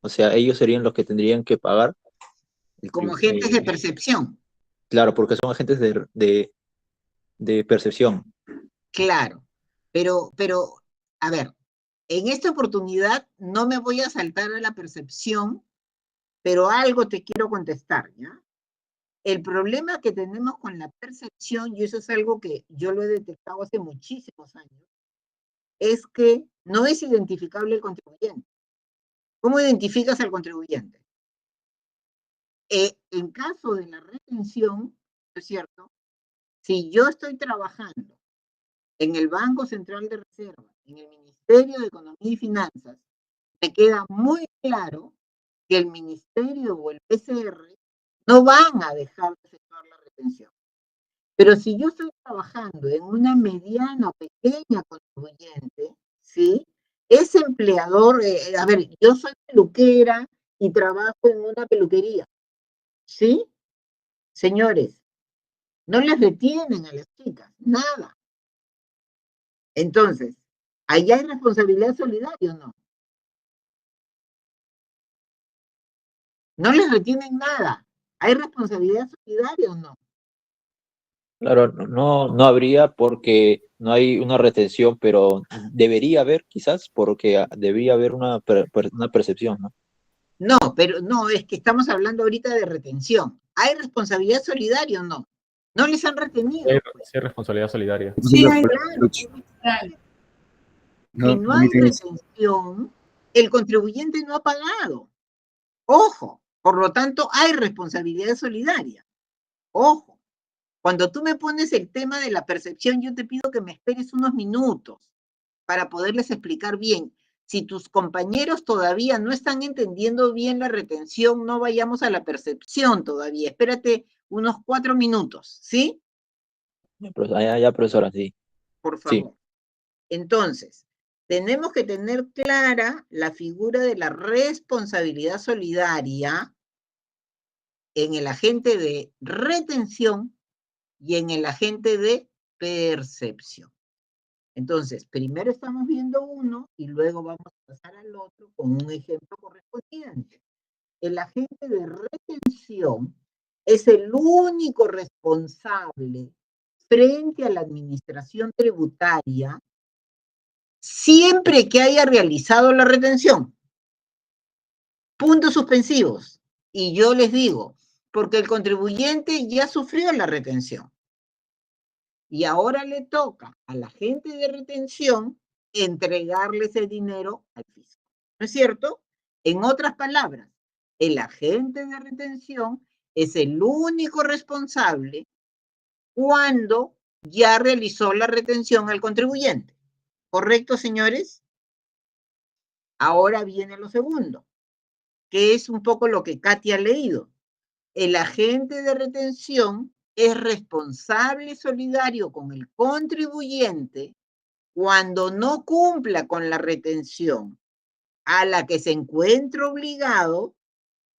O sea, ellos serían los que tendrían que pagar. Como agentes de percepción. Claro, porque son agentes de percepción. Claro. Pero, a ver, en esta oportunidad no me voy a saltar a la percepción, pero algo te quiero contestar, ¿ya? El problema que tenemos con la percepción, y eso es algo que yo lo he detectado hace muchísimos años, es que no es identificable el contribuyente. ¿Cómo identificas al contribuyente? En caso de la retención, ¿no es cierto? Si yo estoy trabajando en el Banco Central de Reserva, en el Ministerio de Economía y Finanzas, me queda muy claro que el Ministerio o el PCR no van a dejar de efectuar la retención. Pero si yo estoy trabajando en una mediana o pequeña contribuyente, ¿sí? Ese empleador, a ver, yo soy peluquera y trabajo en una peluquería, ¿sí? Señores, no les retienen a las chicas, nada. Entonces, ¿ahí hay responsabilidad solidaria o no? No les retienen nada. ¿Hay responsabilidad solidaria o no? Claro, no habría porque no hay una retención, pero debería haber quizás porque debería haber una percepción, ¿no? No, pero no, es que estamos hablando ahorita de retención. ¿Hay responsabilidad solidaria o no? No les han retenido. Sí, responsabilidad solidaria. Sí, hay Claro. Si no hay retención, el contribuyente no ha pagado. Ojo, por lo tanto, hay responsabilidad solidaria. Ojo, cuando tú me pones el tema de la percepción, yo te pido que me esperes unos minutos para poderles explicar bien. Si tus compañeros todavía no están entendiendo bien la retención, no vayamos a la percepción todavía. Espérate unos 4 minutos, ¿sí? Ya, profesora, sí. Por Sí. favor. Entonces, tenemos que tener clara la figura de la responsabilidad solidaria en el agente de retención y en el agente de percepción. Entonces, primero estamos viendo uno y luego vamos a pasar al otro con un ejemplo correspondiente. El agente de retención es el único responsable frente a la administración tributaria siempre que haya realizado la retención. Puntos suspensivos. Y yo les digo, porque el contribuyente ya sufrió la retención. Y ahora le toca al agente de retención entregarle ese dinero al fisco. ¿No es cierto? En otras palabras, el agente de retención es el único responsable cuando ya realizó la retención al contribuyente. ¿Correcto, señores? Ahora viene lo segundo, que es un poco lo que Katy ha leído. El agente de retención es responsable solidario con el contribuyente cuando no cumpla con la retención a la que se encuentra obligado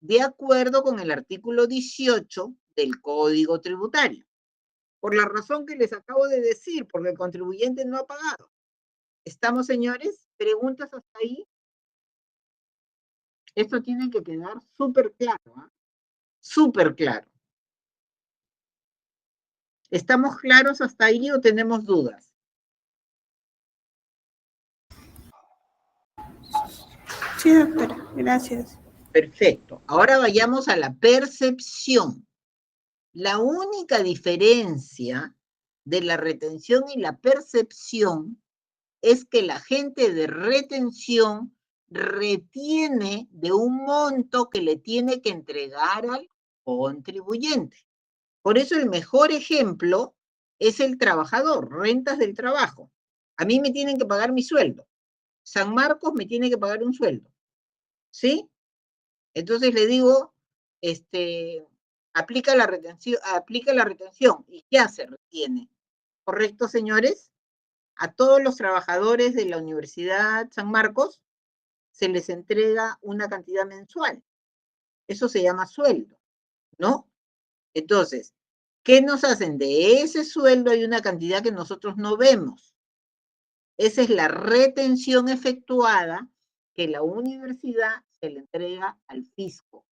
de acuerdo con el artículo 18 del Código Tributario. Por la razón que les acabo de decir, porque el contribuyente no ha pagado. ¿Estamos, señores? ¿Preguntas hasta ahí? Esto tiene que quedar súper claro, ¿eh? Súper claro. ¿Estamos claros hasta ahí o tenemos dudas? Sí, doctora, gracias. Perfecto. Ahora vayamos a la percepción. La única diferencia de la retención y la percepción es que la agente de retención retiene de un monto que le tiene que entregar al contribuyente. Por eso el mejor ejemplo es el trabajador, rentas del trabajo. A mí me tienen que pagar mi sueldo. San Marcos me tiene que pagar un sueldo. ¿Sí? Entonces le digo, aplica la retención. ¿Y qué hace? Retiene. ¿Correcto, señores? A todos los trabajadores de la Universidad San Marcos se les entrega una cantidad mensual. Eso se llama sueldo, ¿no? Entonces, ¿qué nos hacen? De ese sueldo hay una cantidad que nosotros no vemos. Esa es la retención efectuada que la universidad se le entrega al fisco.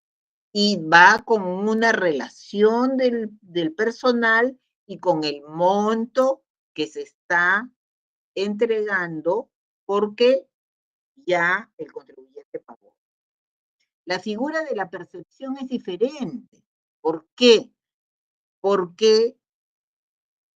Y va con una relación del personal y con el monto que se está entregando porque ya el contribuyente pagó. La figura de la percepción es diferente. ¿Por qué? Porque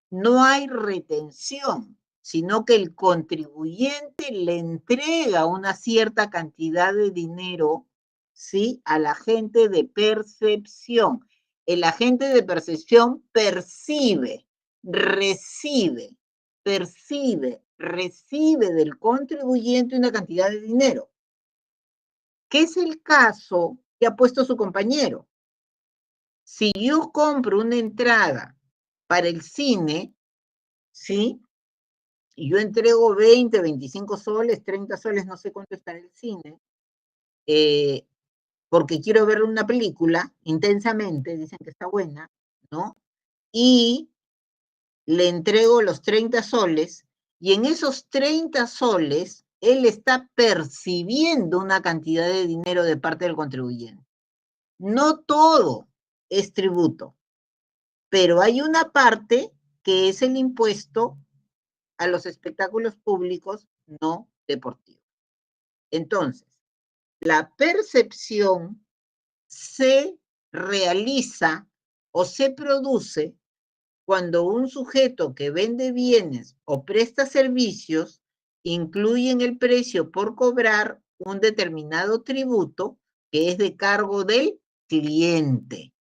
no hay retención, sino que el contribuyente le entrega una cierta cantidad de dinero, ¿sí?, al agente de percepción. El agente de percepción percibe, recibe del contribuyente una cantidad de dinero, que es el caso que ha puesto su compañero. Si yo compro una entrada para el cine, ¿sí?, y yo entrego 20, 25 soles, 30 soles, no sé cuánto está en el cine, porque quiero ver una película intensamente, dicen que está buena, ¿no? Y le entrego los 30 soles, y en esos 30 soles, él está percibiendo una cantidad de dinero de parte del contribuyente. No todo es tributo, pero hay una parte que es el impuesto a los espectáculos públicos no deportivos. Entonces, la percepción se realiza o se produce cuando un sujeto que vende bienes o presta servicios incluye en el precio por cobrar un determinado tributo que es de cargo del cliente,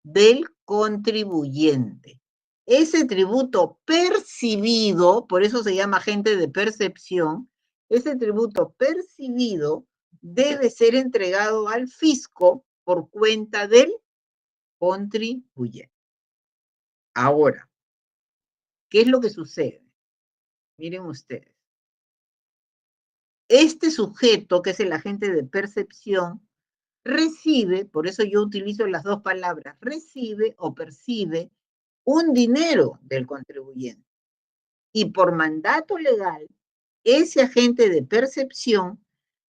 del contribuyente. Ese tributo percibido, por eso se llama agente de percepción, ese tributo percibido debe ser entregado al fisco por cuenta del contribuyente. Ahora, ¿qué es lo que sucede? Miren ustedes. Este sujeto, que es el agente de percepción, recibe, por eso yo utilizo las dos palabras, recibe o percibe un dinero del contribuyente. Y por mandato legal, ese agente de percepción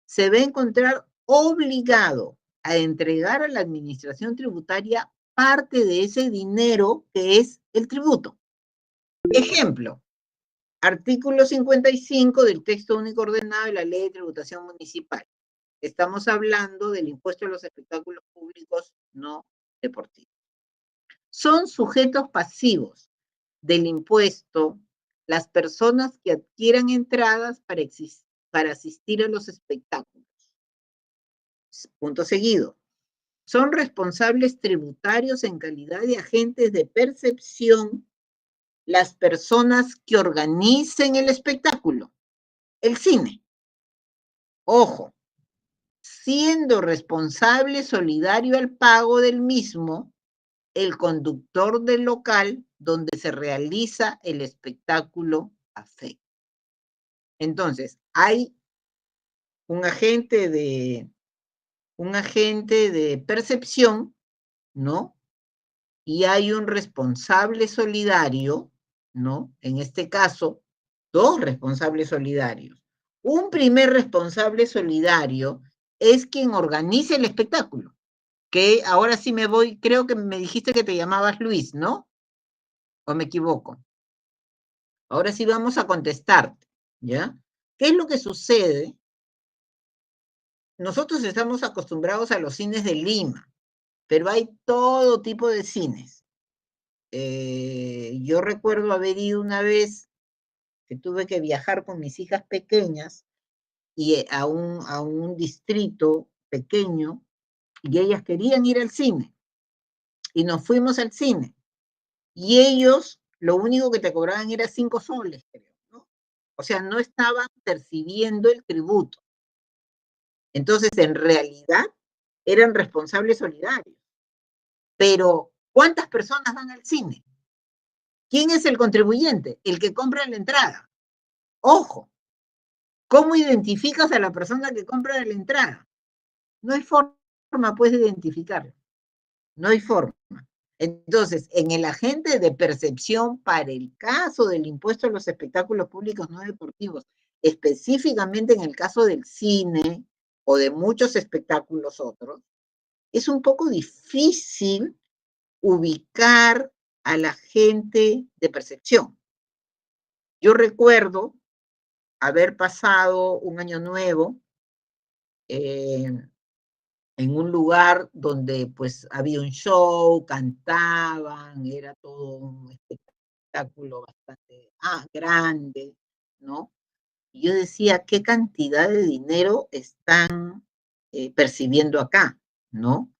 se va a encontrar obligado a entregar a la administración tributaria parte de ese dinero que es el tributo. Ejemplo, artículo 55 del texto único ordenado de la Ley de Tributación Municipal. Estamos hablando del impuesto a los espectáculos públicos no deportivos. Son sujetos pasivos del impuesto las personas que adquieran entradas para asistir a los espectáculos. Punto seguido. Son responsables tributarios en calidad de agentes de percepción las personas que organicen el espectáculo, el cine. Ojo, siendo responsable solidario al pago del mismo el conductor del local donde se realiza el espectáculo afecto. Entonces, hay un agente de percepción, ¿no? Y hay un responsable solidario, ¿no? En este caso, dos responsables solidarios. Un primer responsable solidario es quien organiza el espectáculo, que ahora sí me voy, creo que me dijiste que te llamabas Luis, ¿no? ¿O me equivoco? Ahora sí vamos a contestarte, ¿ya? ¿Qué es lo que sucede nosotros estamos acostumbrados a los cines de Lima, pero hay todo tipo de cines. Yo recuerdo haber ido una vez que tuve que viajar con mis hijas pequeñas y a un distrito pequeño, y ellas querían ir al cine, y nos fuimos al cine, y ellos lo único que te cobraban era 5 soles, creo, ¿no? O sea, no estaban percibiendo el tributo. Entonces, en realidad, eran responsables solidarios. Pero, ¿cuántas personas van al cine? ¿Quién es el contribuyente? El que compra la entrada. Ojo, ¿cómo identificas a la persona que compra la entrada? No hay forma, pues, de identificarlo. No hay forma. Entonces, en el agente de percepción para el caso del impuesto a los espectáculos públicos no deportivos, específicamente en el caso del cine o de muchos espectáculos otros, es un poco difícil ubicar a la gente de percepción. Yo recuerdo haber pasado un año nuevo en un lugar donde pues había un show, cantaban, era todo un espectáculo bastante grande, ¿no? Y yo decía, ¿qué cantidad de dinero están percibiendo acá, ¿no?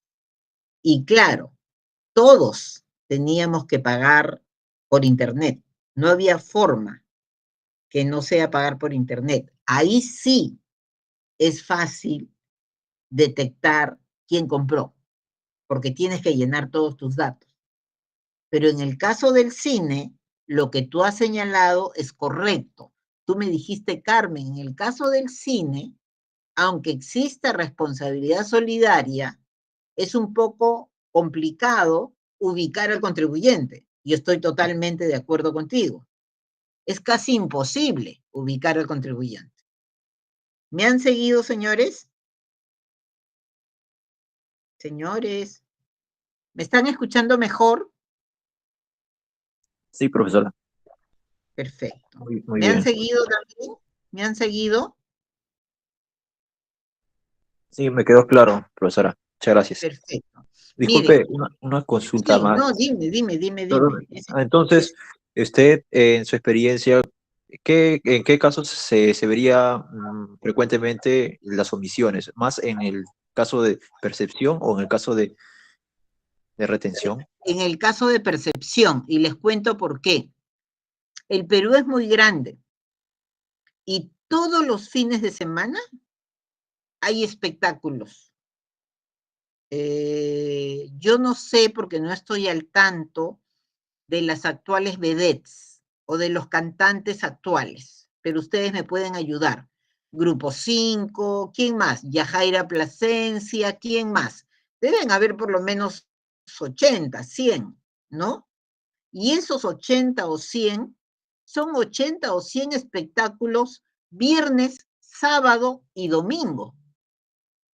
Y claro, todos teníamos que pagar por internet. No había forma que no sea pagar por internet. Ahí sí es fácil detectar quién compró, porque tienes que llenar todos tus datos. Pero en el caso del cine, lo que tú has señalado es correcto. Tú me dijiste, Carmen, en el caso del cine, aunque exista responsabilidad solidaria, es un poco complicado ubicar al contribuyente. Yo estoy totalmente de acuerdo contigo. Es casi imposible ubicar al contribuyente. ¿Me han seguido, señores? Señores, ¿me están escuchando mejor? Sí, profesora. Perfecto. Muy ¿Me han bien. seguido también? ¿Me han seguido? Sí, me quedó claro, profesora. Muchas gracias. Perfecto. Disculpe, Miren, una consulta sí, más. no, dime. Perdón. Entonces, usted, en su experiencia, ¿en qué casos se vería frecuentemente las omisiones? ¿Más en el caso de percepción o en el caso de retención? En el caso de percepción, y les cuento por qué. El Perú es muy grande y todos los fines de semana hay espectáculos. Yo no sé, porque no estoy al tanto de las actuales vedettes o de los cantantes actuales, pero ustedes me pueden ayudar. Grupo 5, ¿quién más? Yajaira Plasencia, ¿quién más? Deben haber por lo menos 80, 100, ¿no? Y esos 80 o 100 son 80 o 100 espectáculos viernes, sábado y domingo.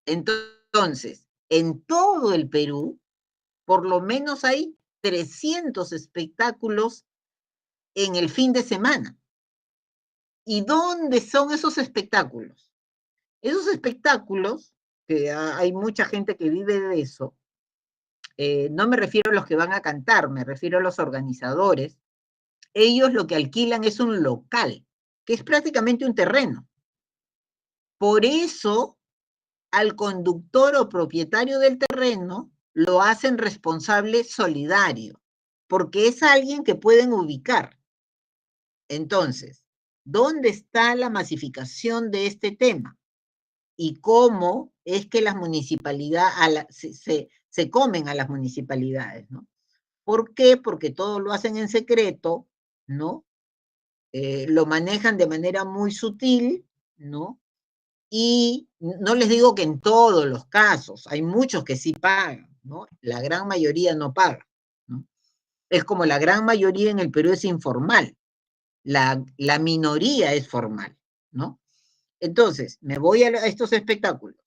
Entonces, en todo el Perú, por lo menos hay 300 espectáculos en el fin de semana. ¿Y dónde son esos espectáculos? Esos espectáculos, que hay mucha gente que vive de eso, no me refiero a los que van a cantar, me refiero a los organizadores. Ellos lo que alquilan es un local, que es prácticamente un terreno. Por eso, al conductor o propietario del terreno lo hacen responsable solidario, porque es alguien que pueden ubicar. Entonces, ¿dónde está la masificación de este tema? ¿Y cómo es que las municipalidades se comen a las municipalidades, ¿no? ¿Por qué? Porque todo lo hacen en secreto, ¿no? Lo manejan de manera muy sutil, ¿no? Y no les digo que en todos los casos, hay muchos que sí pagan, ¿no? La gran mayoría no paga, ¿no? Es como la gran mayoría en el Perú es informal, la minoría es formal, ¿no? Entonces, me voy a estos espectáculos.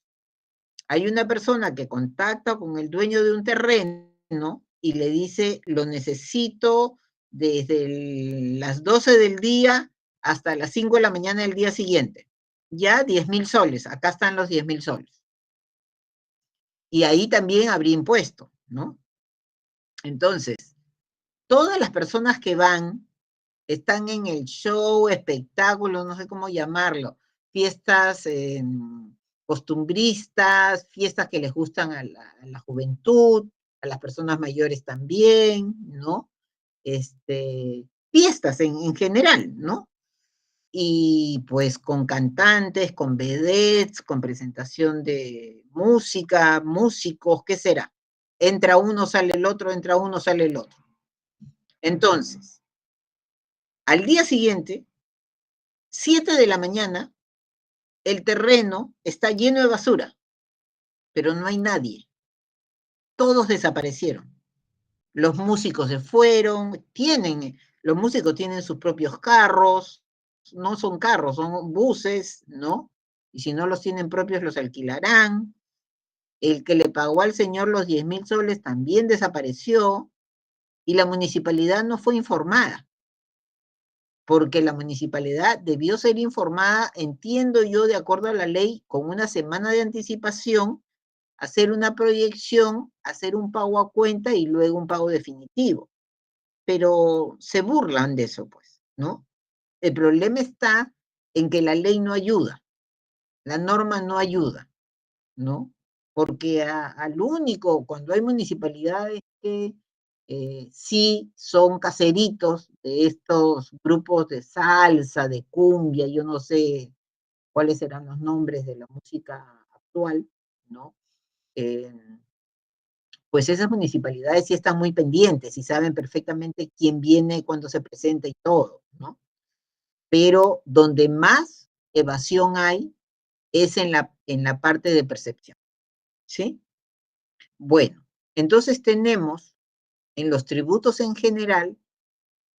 Hay una persona que contacta con el dueño de un terreno y le dice, lo necesito desde las 12 del día hasta las 5 de la mañana del día siguiente. Ya 10.000 soles, acá están los 10.000 soles. y ahí también habría impuesto, ¿no? Entonces, todas las personas que van están en el show, espectáculo, no sé cómo llamarlo, fiestas costumbristas, fiestas que les gustan a la juventud, a las personas mayores también, ¿no? Fiestas en general, ¿no? Y pues con cantantes, con vedettes, con presentación de música, músicos, ¿qué será? Entra uno, sale el otro, entra uno, sale el otro. Entonces, al día siguiente, 7 de la mañana, el terreno está lleno de basura, pero no hay nadie. Todos desaparecieron. Los músicos se fueron, los músicos tienen sus propios carros, no son carros, son buses, ¿no? Y si no los tienen propios, los alquilarán. El que le pagó al señor los 10.000 soles también desapareció y la municipalidad no fue informada, porque la municipalidad debió ser informada, entiendo yo, de acuerdo a la ley, con una semana de anticipación, hacer una proyección, hacer un pago a cuenta y luego un pago definitivo. Pero se burlan de eso, pues, ¿no? El problema está en que la ley no ayuda, la norma no ayuda, ¿no? Porque al único, cuando hay municipalidades que sí son caseritos de estos grupos de salsa, de cumbia, yo no sé cuáles serán los nombres de la música actual, ¿no? Pues esas municipalidades sí están muy pendientes y saben perfectamente quién viene, cuándo se presenta y todo, ¿no? Pero donde más evasión hay es en la parte de percepción, ¿sí? Bueno, entonces tenemos en los tributos en general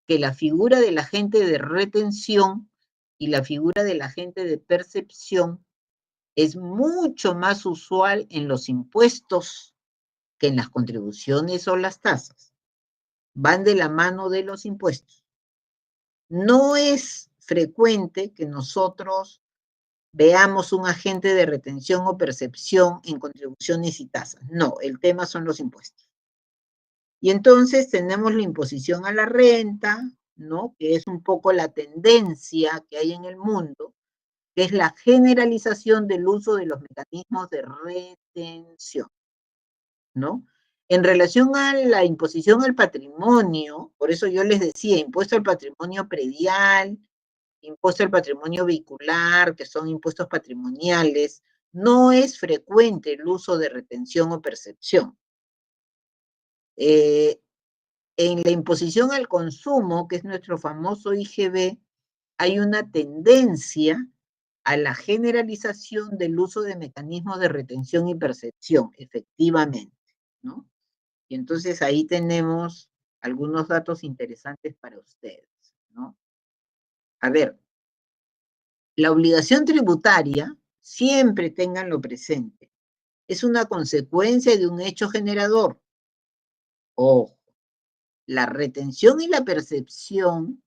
que la figura del agente de retención y la figura del agente de percepción es mucho más usual en los impuestos que en las contribuciones o las tasas. Van de la mano de los impuestos. No es frecuente que nosotros veamos un agente de retención o percepción en contribuciones y tasas. No, el tema son los impuestos. Y entonces tenemos la imposición a la renta, ¿no? Que es un poco la tendencia que hay en el mundo, que es la generalización del uso de los mecanismos de retención, ¿no? En relación a la imposición al patrimonio, por eso yo les decía, impuesto al patrimonio predial, impuesto al patrimonio vehicular, que son impuestos patrimoniales, no es frecuente el uso de retención o percepción. En la imposición al consumo, que es nuestro famoso IGB, hay una tendencia a la generalización del uso de mecanismos de retención y percepción, efectivamente, ¿no? Y entonces ahí tenemos algunos datos interesantes para ustedes, ¿no? A ver, la obligación tributaria, siempre ténganlo presente, es una consecuencia de un hecho generador. Ojo, la retención y la percepción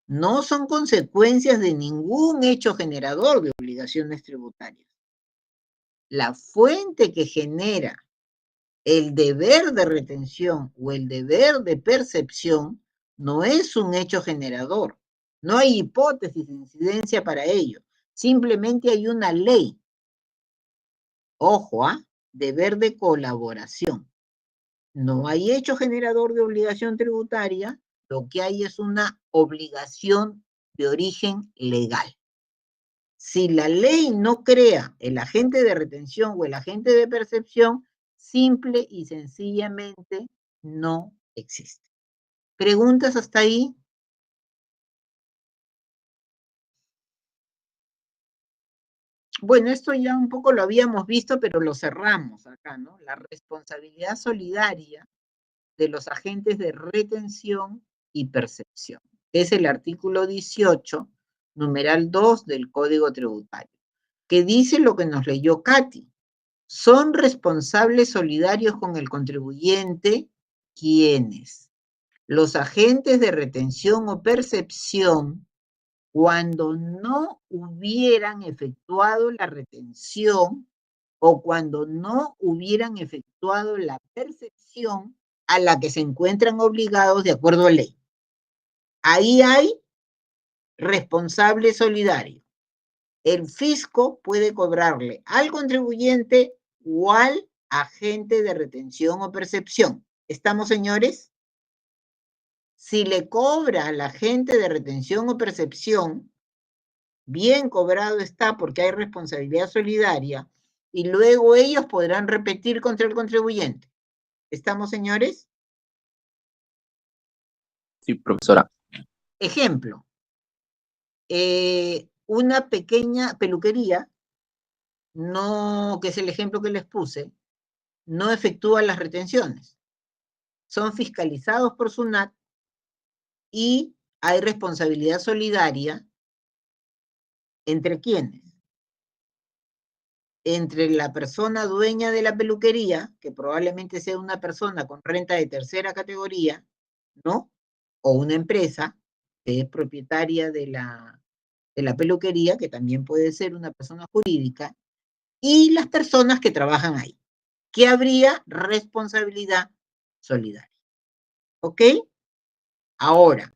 no son consecuencias de ningún hecho generador de obligaciones tributarias. La fuente que genera el deber de retención o el deber de percepción no es un hecho generador. No hay hipótesis de incidencia para ello. Simplemente hay una ley. Ojo, deber de colaboración. No hay hecho generador de obligación tributaria, lo que hay es una obligación de origen legal. Si la ley no crea el agente de retención o el agente de percepción, simple y sencillamente no existe. ¿Preguntas hasta ahí? Bueno, esto ya un poco lo habíamos visto, pero lo cerramos acá, ¿no? La responsabilidad solidaria de los agentes de retención y percepción. Es el artículo 18, numeral 2 del Código Tributario, que dice lo que nos leyó Katy. Son responsables solidarios con el contribuyente, ¿quiénes? Los agentes de retención o percepción, cuando no hubieran efectuado la retención o cuando no hubieran efectuado la percepción a la que se encuentran obligados de acuerdo a ley. Ahí hay responsable solidario. El fisco puede cobrarle al contribuyente o al agente de retención o percepción. ¿Estamos, señores? Si le cobra al agente de retención o percepción, bien cobrado está porque hay responsabilidad solidaria y luego ellos podrán repetir contra el contribuyente. ¿Estamos, señores? Sí, profesora. Ejemplo, una pequeña peluquería, no, que es el ejemplo que les puse, no efectúa las retenciones. Son fiscalizados por SUNAT y hay responsabilidad solidaria entre quienes. Entre la persona dueña de la peluquería, que probablemente sea una persona con renta de tercera categoría, ¿no? O una empresa que es propietaria de la peluquería, que también puede ser una persona jurídica, y las personas que trabajan ahí, que habría responsabilidad solidaria. ¿Ok? Ahora,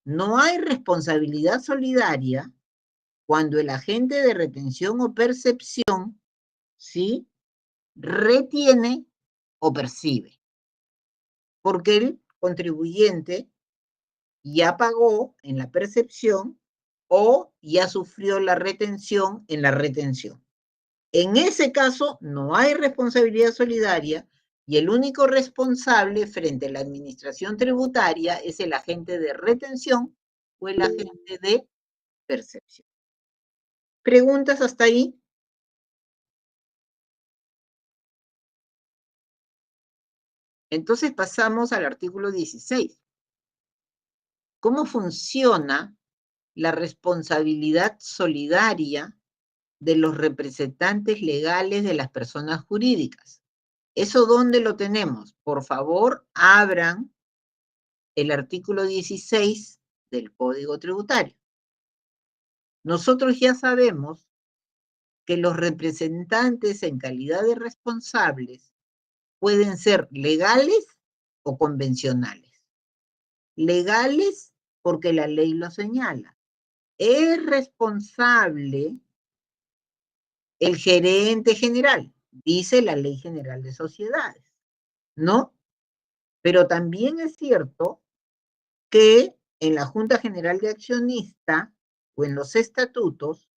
no hay responsabilidad solidaria cuando el agente de retención o percepción, ¿sí?, retiene o percibe, porque el contribuyente ya pagó en la percepción o ya sufrió la retención en la retención. En ese caso, no hay responsabilidad solidaria y el único responsable frente a la administración tributaria es el agente de retención o el agente de percepción. ¿Preguntas hasta ahí? Entonces pasamos al artículo 16. ¿Cómo funciona la responsabilidad solidaria de los representantes legales de las personas jurídicas? ¿Eso dónde lo tenemos? Por favor, abran el artículo 16 del Código Tributario. Nosotros ya sabemos que los representantes en calidad de responsables pueden ser legales o convencionales. Legales porque la ley lo señala. Es responsable el gerente general, dice la Ley General de Sociedades, ¿no? Pero también es cierto que en la Junta General de Accionistas o en los estatutos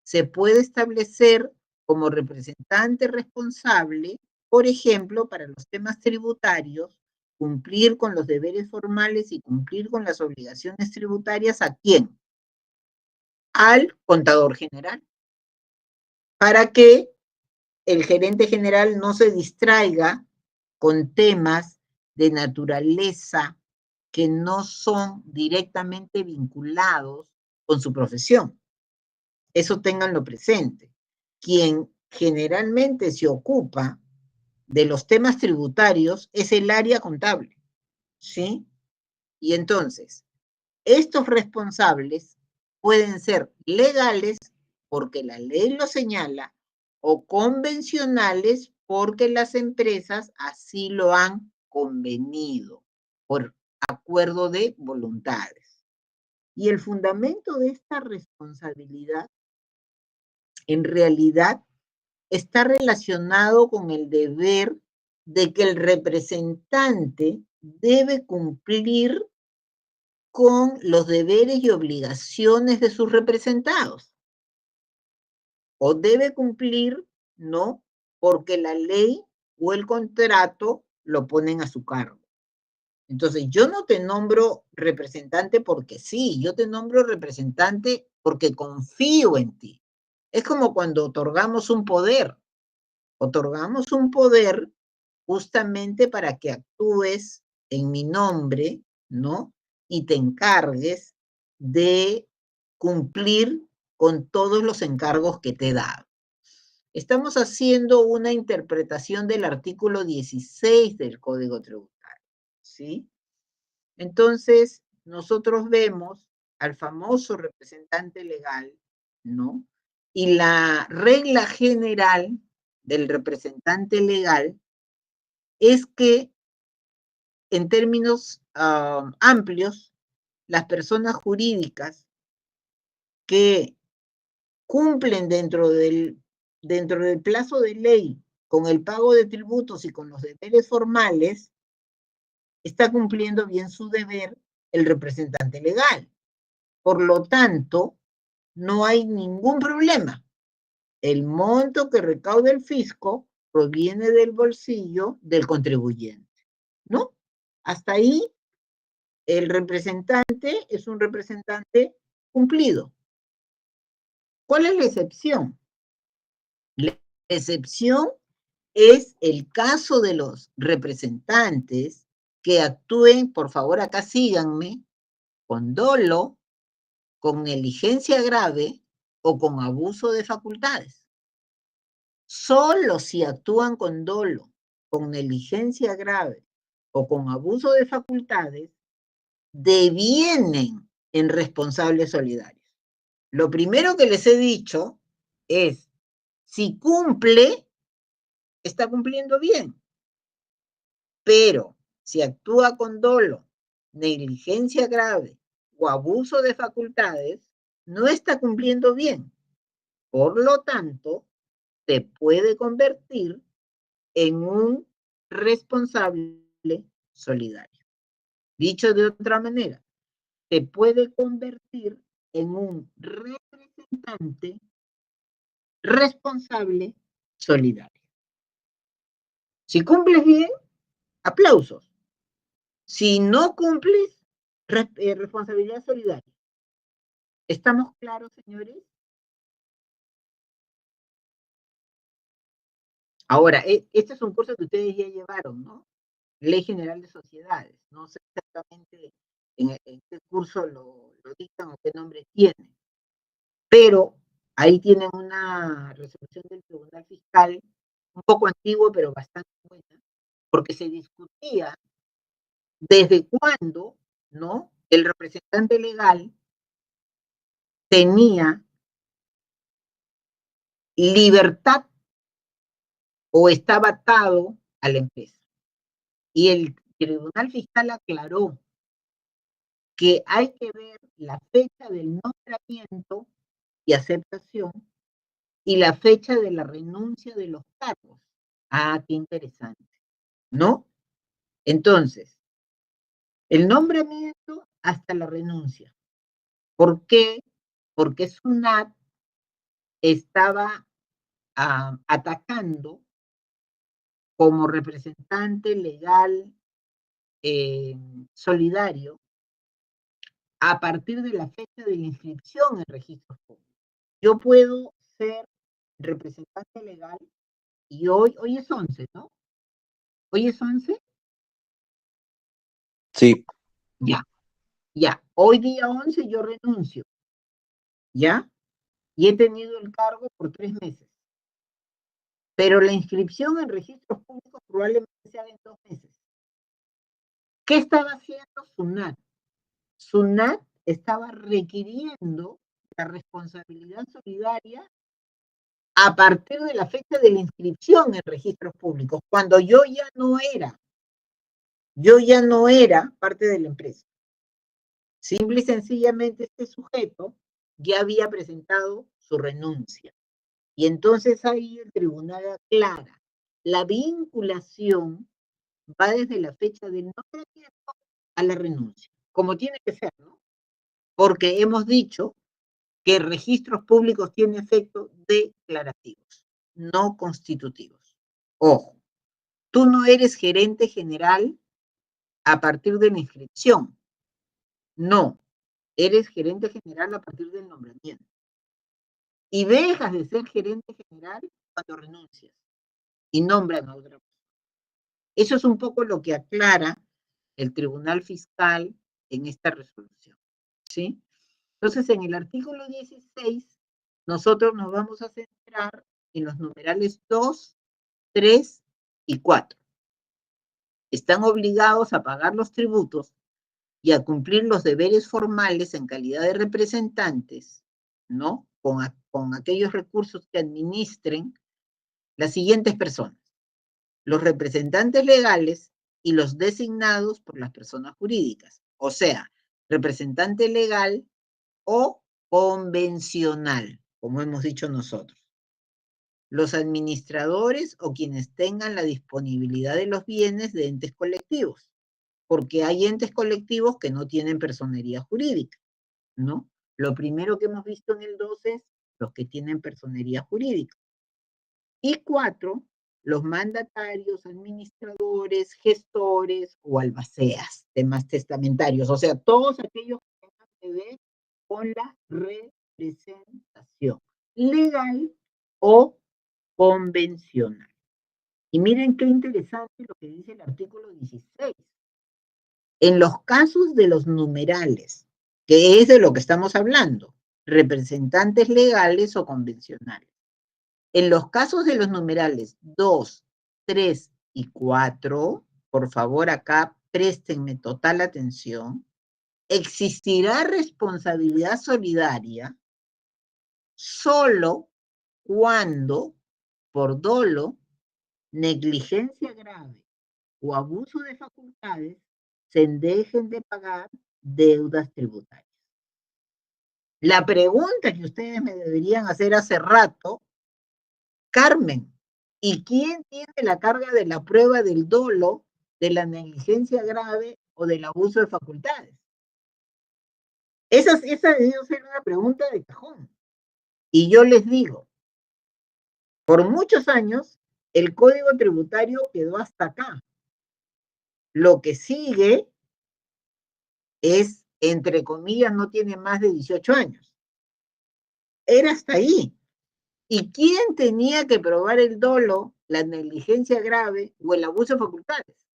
se puede establecer como representante responsable, por ejemplo, para los temas tributarios, cumplir con los deberes formales y cumplir con las obligaciones tributarias, ¿a quién? Al contador general, para que el gerente general no se distraiga con temas de naturaleza que no son directamente vinculados con su profesión. Eso ténganlo presente. Quien generalmente se ocupa de los temas tributarios es el área contable, ¿sí? Y entonces, estos responsables pueden ser legales porque la ley lo señala o convencionales porque las empresas así lo han convenido por acuerdo de voluntades. Y el fundamento de esta responsabilidad en realidad está relacionado con el deber de que el representante debe cumplir con los deberes y obligaciones de sus representados. O debe cumplir, ¿no? Porque la ley o el contrato lo ponen a su cargo. Entonces, yo no te nombro representante porque sí, yo te nombro representante porque confío en ti. Es como cuando otorgamos un poder. Otorgamos un poder justamente para que actúes en mi nombre, ¿no? Y te encargues de cumplir con todos los encargos que te he dado. Estamos haciendo una interpretación del artículo 16 del Código Tributario, ¿sí? Entonces, nosotros vemos al famoso representante legal, ¿no? Y la regla general del representante legal es que, en términos amplios, las personas jurídicas que cumplen dentro del plazo de ley con el pago de tributos y con los deberes formales, está cumpliendo bien su deber el representante legal. Por lo tanto, no hay ningún problema. El monto que recauda el fisco proviene del bolsillo del contribuyente, ¿no? Hasta ahí, el representante es un representante cumplido. ¿Cuál es la excepción? La excepción es el caso de los representantes que actúen, por favor acá síganme, con dolo, con negligencia grave o con abuso de facultades. Solo si actúan con dolo, con negligencia grave o con abuso de facultades, devienen en responsables solidarios. Lo primero que les he dicho es, si cumple, está cumpliendo bien. Pero si actúa con dolo, negligencia grave o abuso de facultades, no está cumpliendo bien. Por lo tanto, se puede convertir en un responsable solidario. Dicho de otra manera, se puede convertir en un representante responsable solidario. Si cumples bien, aplausos. Si no cumples, responsabilidad solidaria. ¿Estamos claros, señores? Ahora, este es un curso que ustedes ya llevaron, ¿no? Ley General de Sociedades. No sé exactamente en qué curso lo dictan o qué nombre tiene. Pero ahí tienen una resolución del Tribunal Fiscal, un poco antigua, pero bastante buena, porque se discutía desde cuándo, ¿no?, el representante legal tenía libertad o estaba atado a la empresa. Y el Tribunal Fiscal aclaró que hay que ver la fecha del nombramiento y aceptación y la fecha de la renuncia de los cargos. Ah, qué interesante, ¿no? Entonces, el nombramiento hasta la renuncia. ¿Por qué? Porque SUNAT estaba atacando como representante legal solidario a partir de la fecha de la inscripción en registros públicos. Yo puedo ser representante legal y hoy es 11, ¿no? ¿Hoy es 11? Sí. Ya. Hoy día 11 yo renuncio, ¿ya? Y he tenido el cargo por 3 meses. Pero la inscripción en registros públicos probablemente se haga en 2 meses. ¿Qué estaba haciendo SUNAT? SUNAT estaba requiriendo la responsabilidad solidaria a partir de la fecha de la inscripción en registros públicos, cuando yo ya no era parte de la empresa. Simple y sencillamente este sujeto ya había presentado su renuncia. Y entonces ahí el tribunal aclara, la vinculación va desde la fecha del nombramiento a la renuncia, como tiene que ser, ¿no? Porque hemos dicho que registros públicos tienen efectos declarativos, no constitutivos. Ojo, tú no eres gerente general a partir de la inscripción. No, eres gerente general a partir del nombramiento. Y dejas de ser gerente general cuando renuncias y nombran a otra persona. Eso es un poco lo que aclara el Tribunal Fiscal en esta resolución, ¿sí? Entonces, en el artículo 16, nosotros nos vamos a centrar en los numerales 2, 3 y 4. Están obligados a pagar los tributos y a cumplir los deberes formales en calidad de representantes, ¿no? Con aquellos recursos que administren las siguientes personas: los representantes legales y los designados por las personas jurídicas. O sea, representante legal o convencional, como hemos dicho nosotros. Los administradores o quienes tengan la disponibilidad de los bienes de entes colectivos, porque hay entes colectivos que no tienen personería jurídica, ¿no? Lo primero que hemos visto en el 12 es los que tienen personería jurídica. Y 4, los mandatarios, administradores, gestores o albaceas, temas testamentarios, o sea, todos aquellos que tengan que ver con la representación legal o convencional. Y miren qué interesante lo que dice el artículo 16. En los casos de los numerales, que es de lo que estamos hablando, representantes legales o convencionales. En los casos de los numerales 2, 3 y 4, por favor acá préstenme total atención, existirá responsabilidad solidaria solo cuando, por dolo, negligencia grave o abuso de facultades, se dejen de pagar deudas tributarias. La pregunta que ustedes me deberían hacer hace rato: Carmen, ¿y quién tiene la carga de la prueba del dolo, de la negligencia grave o del abuso de facultades? Esa debió ser una pregunta de cajón. Y yo les digo, por muchos años, el Código Tributario quedó hasta acá. Lo que sigue es, entre comillas, no tiene más de 18 años. Era hasta ahí. ¿Y quién tenía que probar el dolo, la negligencia grave o el abuso de facultades?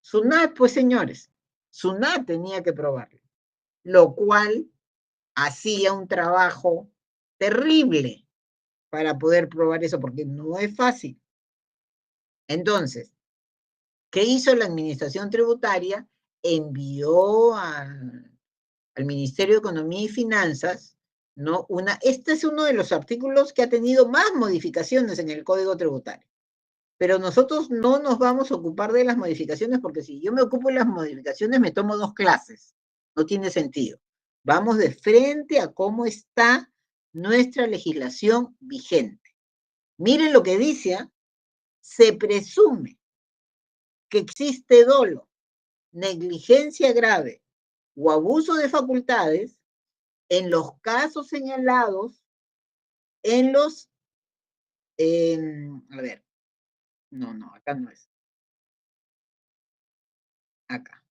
SUNAT, pues señores, SUNAT tenía que probarlo, lo cual hacía un trabajo terrible para poder probar eso, porque no es fácil. Entonces, ¿qué hizo la Administración Tributaria? Envió al Ministerio de Economía y Finanzas, ¿no? Este es uno de los artículos que ha tenido más modificaciones en el Código Tributario. Pero nosotros no nos vamos a ocupar de las modificaciones, porque si yo me ocupo de las modificaciones me tomo 2 clases. No tiene sentido. Vamos de frente a cómo está nuestra legislación vigente. Miren lo que dice: se presume que existe dolo, negligencia grave o abuso de facultades en los casos señalados en los... a ver, no, acá no es. Acá.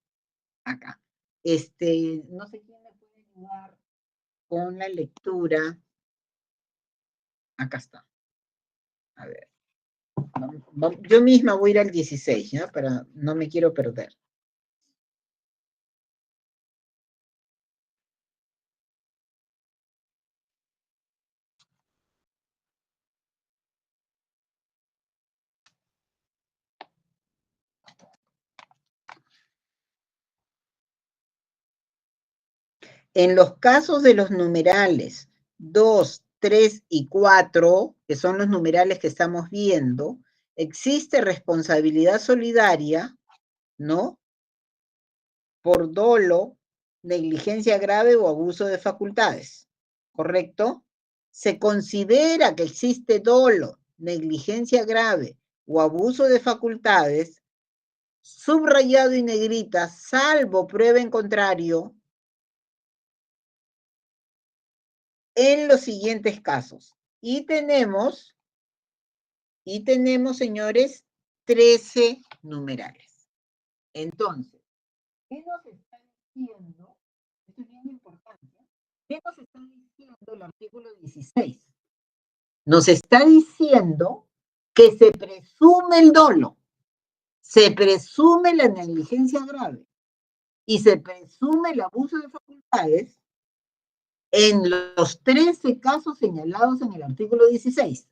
No sé quién me puede ayudar con la lectura. Acá está. A ver. Yo misma voy a ir al 16, ¿ya? Para, no me quiero perder. En los casos de los numerales 2, 3 y 4, que son los numerales que estamos viendo, existe responsabilidad solidaria, ¿no? Por dolo, negligencia grave o abuso de facultades, ¿correcto? Se considera que existe dolo, negligencia grave o abuso de facultades, subrayado y negrita, salvo prueba en contrario, en los siguientes casos. Y tenemos, señores, 13 numerales. Entonces, ¿qué nos está diciendo? Esto es bien importante. ¿Qué nos está diciendo el artículo 16? Nos está diciendo que se presume el dolo, se presume la negligencia grave y se presume el abuso de facultades en los 13 casos señalados en el artículo 16.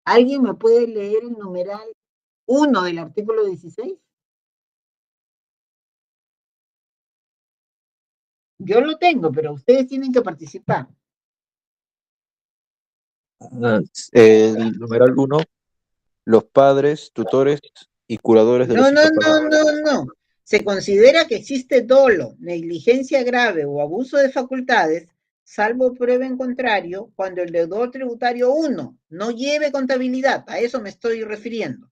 ¿Alguien me puede leer el numeral 1 del artículo 16? Yo lo tengo, pero ustedes tienen que participar. El numeral 1, los padres, tutores y curadores de No, los no, hijos no, parentales. no, no. Se considera que existe dolo, negligencia grave o abuso de facultades, salvo prueba en contrario, cuando el deudor tributario 1 no lleve contabilidad. A eso me estoy refiriendo.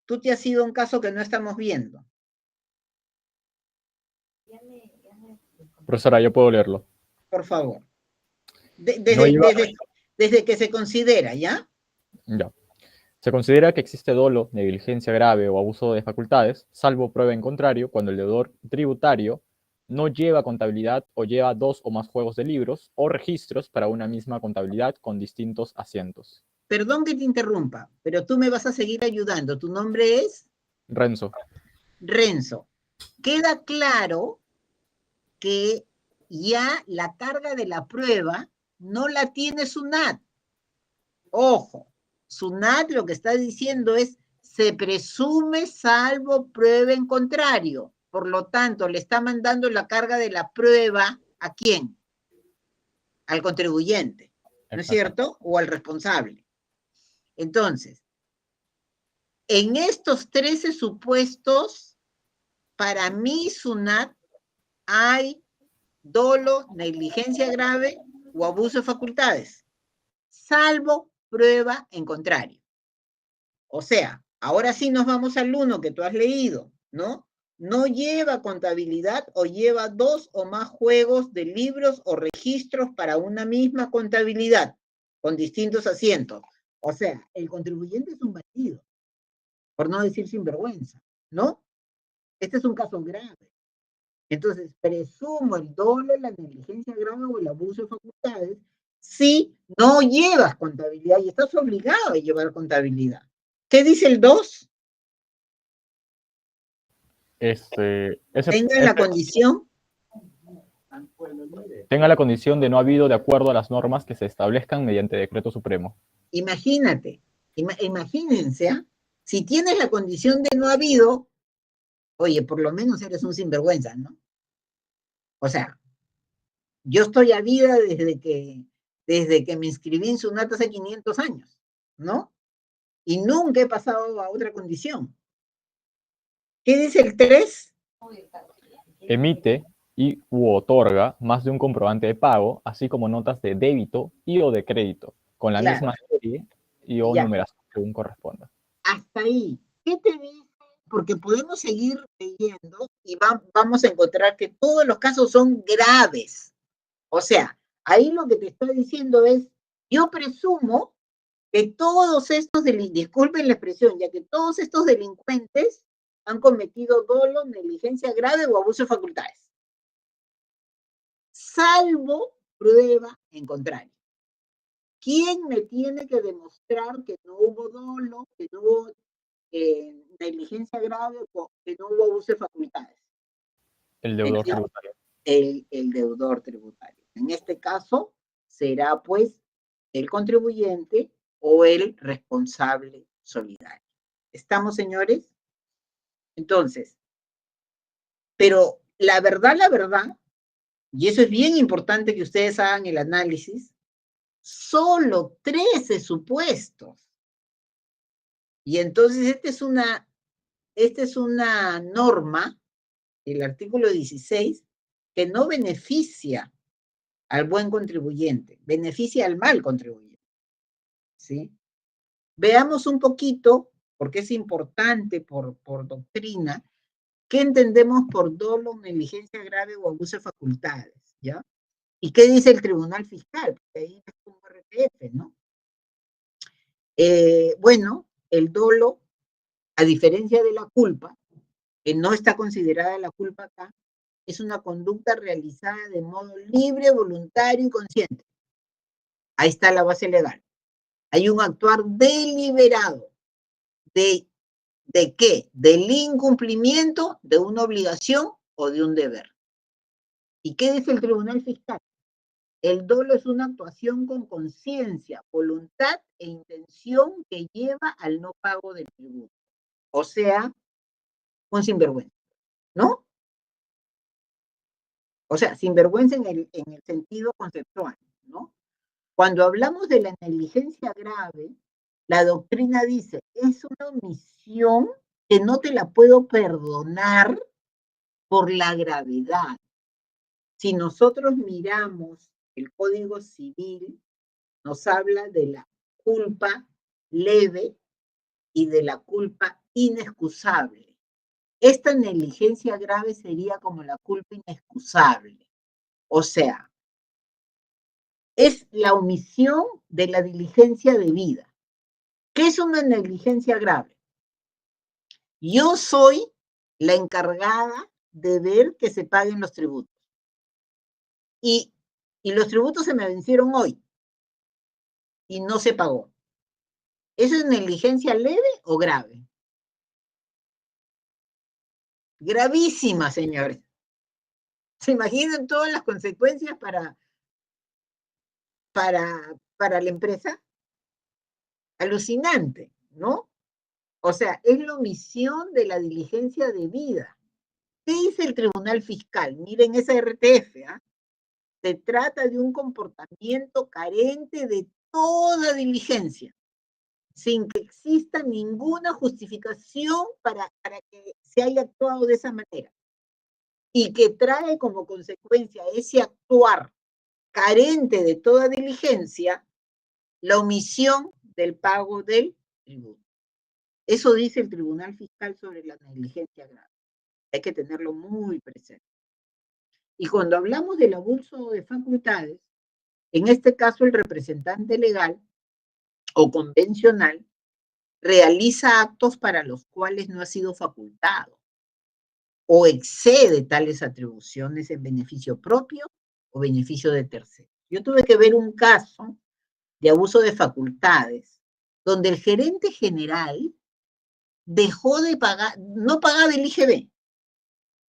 Tú te has ido a un caso que no estamos viendo. Profesora, yo puedo leerlo. Por favor. No lleva, Desde que se considera, ¿ya? ya. Se considera que existe dolo, negligencia grave o abuso de facultades, salvo prueba en contrario, cuando el deudor tributario no lleva contabilidad o lleva 2 o más juegos de libros o registros para una misma contabilidad con distintos asientos. Perdón que te interrumpa, pero tú me vas a seguir ayudando. ¿Tu nombre es? Renzo. Renzo. Queda claro que ya la carga de la prueba no la tiene SUNAT. Ojo, SUNAT lo que está diciendo es, se presume salvo prueba en contrario. Por lo tanto, le está mandando la carga de la prueba ¿a quién? Al contribuyente, ¿no es cierto? O al responsable. Entonces, en estos 13 supuestos, para mí, SUNAT, hay dolo, negligencia grave o abuso de facultades, salvo prueba en contrario. O sea, ahora sí nos vamos al 1 que tú has leído, ¿no? No lleva contabilidad o lleva 2 o más juegos de libros o registros para una misma contabilidad, con distintos asientos. O sea, el contribuyente es un bandido, por no decir sinvergüenza, ¿no? Este es un caso grave. Entonces, presumo el dolo, la negligencia grave o el abuso de facultades si no llevas contabilidad y estás obligado a llevar contabilidad. ¿Qué dice el 2? Tenga la condición. Tenga la condición de no habido de acuerdo a las normas que se establezcan mediante decreto supremo. Imagínate, imagínense, ¿eh? Si tienes la condición de no habido, oye, por lo menos eres un sinvergüenza, ¿no? O sea, yo estoy a vida desde que me inscribí en SUNAT hace 500 años, ¿no? Y nunca he pasado a otra condición. ¿Qué dice el 3? Emite y u otorga más de un comprobante de pago, así como notas de débito y o de crédito, con la misma serie y o numeración según corresponda. Hasta ahí. ¿Qué te dice? Porque podemos seguir leyendo y vamos a encontrar que todos los casos son graves. O sea, ahí lo que te estoy diciendo es, yo presumo que todos estos disculpen la expresión, ya que todos estos delincuentes han cometido dolo, negligencia grave o abuso de facultades. Salvo prueba en contrario. ¿Quién me tiene que demostrar que no hubo dolo, que no hubo negligencia grave o que no hubo abuso de facultades? El deudor tributario. El deudor tributario. En este caso, será pues el contribuyente o el responsable solidario. ¿Estamos, señores? Entonces, pero la verdad, y eso es bien importante que ustedes hagan el análisis, solo 13 supuestos. Y entonces esta es una norma, el artículo 16, que no beneficia al buen contribuyente, beneficia al mal contribuyente. ¿Sí? Veamos un poquito, porque es importante por doctrina, ¿qué entendemos por dolo, negligencia grave o abuso de facultades? ¿Ya? ¿Y qué dice el Tribunal Fiscal? Porque ahí es como RTF, ¿no? Bueno, el dolo, a diferencia de la culpa, que no está considerada la culpa acá, es una conducta realizada de modo libre, voluntario y consciente. Ahí está la base legal. Hay un actuar deliberado. ¿De qué? Del incumplimiento de una obligación o de un deber. ¿Y qué dice el Tribunal Fiscal? El dolo es una actuación con conciencia, voluntad e intención que lleva al no pago del tributo. O sea, un sinvergüenza, ¿no? O sea, sinvergüenza en el sentido conceptual, ¿no? Cuando hablamos de la negligencia grave, la doctrina dice, es una omisión que no te la puedo perdonar por la gravedad. Si nosotros miramos el Código Civil, nos habla de la culpa leve y de la culpa inexcusable. Esta negligencia grave sería como la culpa inexcusable. O sea, es la omisión de la diligencia debida. ¿Qué es una negligencia grave? Yo soy la encargada de ver que se paguen los tributos. Y los tributos se me vencieron hoy y no se pagó. ¿Eso es negligencia leve o grave? Gravísima, señores. ¿Se imaginan todas las consecuencias para la empresa? Alucinante, ¿no? O sea, es la omisión de la diligencia debida. ¿Qué dice el Tribunal Fiscal? Miren esa RTF, ¿ah? Se trata de un comportamiento carente de toda diligencia, sin que exista ninguna justificación para que se haya actuado de esa manera, y que trae como consecuencia ese actuar carente de toda diligencia, la omisión del pago del tributo. Eso dice el Tribunal Fiscal sobre la negligencia grave. Hay que tenerlo muy presente. Y cuando hablamos del abuso de facultades, en este caso el representante legal o convencional realiza actos para los cuales no ha sido facultado o excede tales atribuciones en beneficio propio o beneficio de terceros. Yo tuve que ver un caso de abuso de facultades donde el gerente general dejó de pagar, no pagaba el IGB.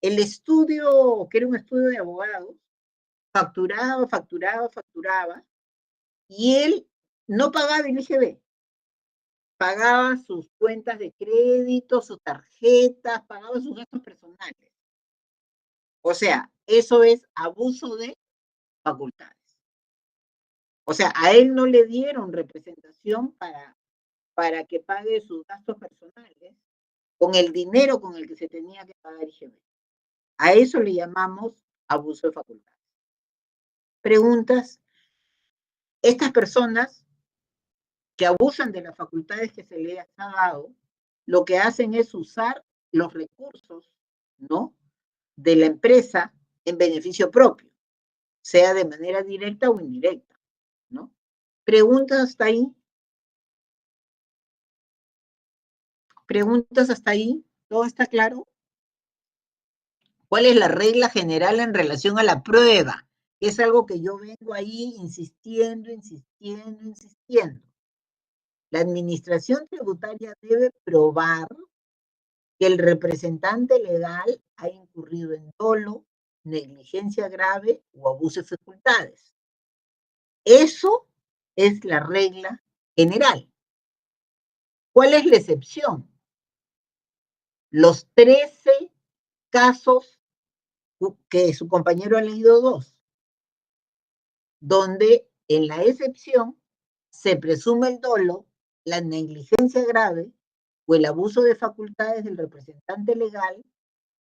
El estudio, que era un estudio de abogados, facturaba, y él no pagaba el IGB. Pagaba sus cuentas de crédito, sus tarjetas, pagaba sus gastos personales. O sea, eso es abuso de facultades. O sea, a él no le dieron representación para que pague sus gastos personales con el dinero con el que se tenía que pagar IGB. A eso le llamamos abuso de facultades. Preguntas. Estas personas que abusan de las facultades que se les ha dado, lo que hacen es usar los recursos, ¿no?, de la empresa en beneficio propio, sea de manera directa o indirecta, ¿no? ¿Preguntas hasta ahí? ¿Preguntas hasta ahí? ¿Todo está claro? ¿Cuál es la regla general en relación a la prueba? Es algo que yo vengo ahí insistiendo. La administración tributaria debe probar que el representante legal ha incurrido en dolo, negligencia grave o abuso de facultades. Eso es la regla general. ¿Cuál es la excepción? Los 13 casos que su compañero ha leído 2, donde en la excepción se presume el dolo, la negligencia grave o el abuso de facultades del representante legal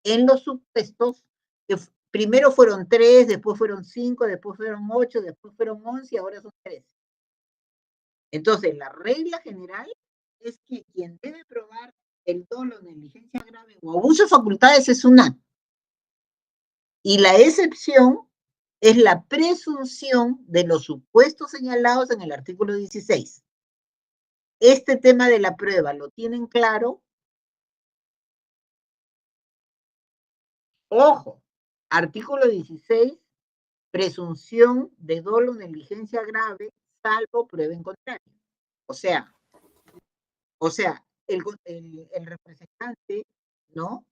en los supuestos que primero fueron 3, después fueron 5, después fueron 8, después fueron 11 y ahora son 13. Entonces, la regla general es que quien debe probar el dolo, negligencia grave o abuso de facultades es SUNAT. Y la excepción es la presunción de los supuestos señalados en el artículo 16. Este tema de la prueba, ¿lo tienen claro? Ojo, artículo 16, presunción de dolo, negligencia grave, salvo prueba en contrario. O sea, el representante, ¿no?,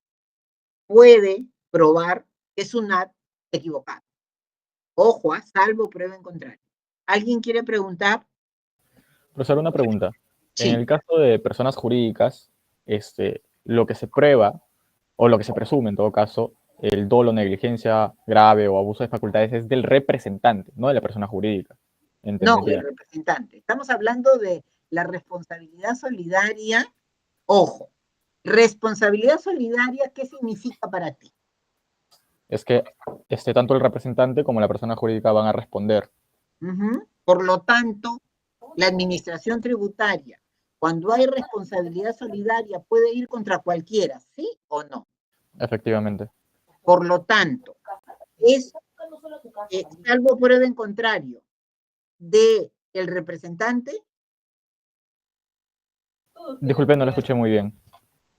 puede probar que es un acto equivocado. Ojo, salvo prueba en contrario. ¿Alguien quiere preguntar? Profesor, una pregunta. Sí. En el caso de personas jurídicas, lo que se prueba, o lo que se presume en todo caso, el dolo, negligencia grave o abuso de facultades es del representante, no de la persona jurídica. No, entendería. el representante. Estamos hablando de la responsabilidad solidaria. Ojo, responsabilidad solidaria, ¿qué significa para ti? Es que tanto el representante como la persona jurídica van a responder. Por lo tanto, la administración tributaria, cuando hay responsabilidad solidaria, puede ir contra cualquiera, ¿sí o no? Efectivamente. Por lo tanto, es salvo prueba en contrario de el representante. Disculpe, no lo escuché muy bien.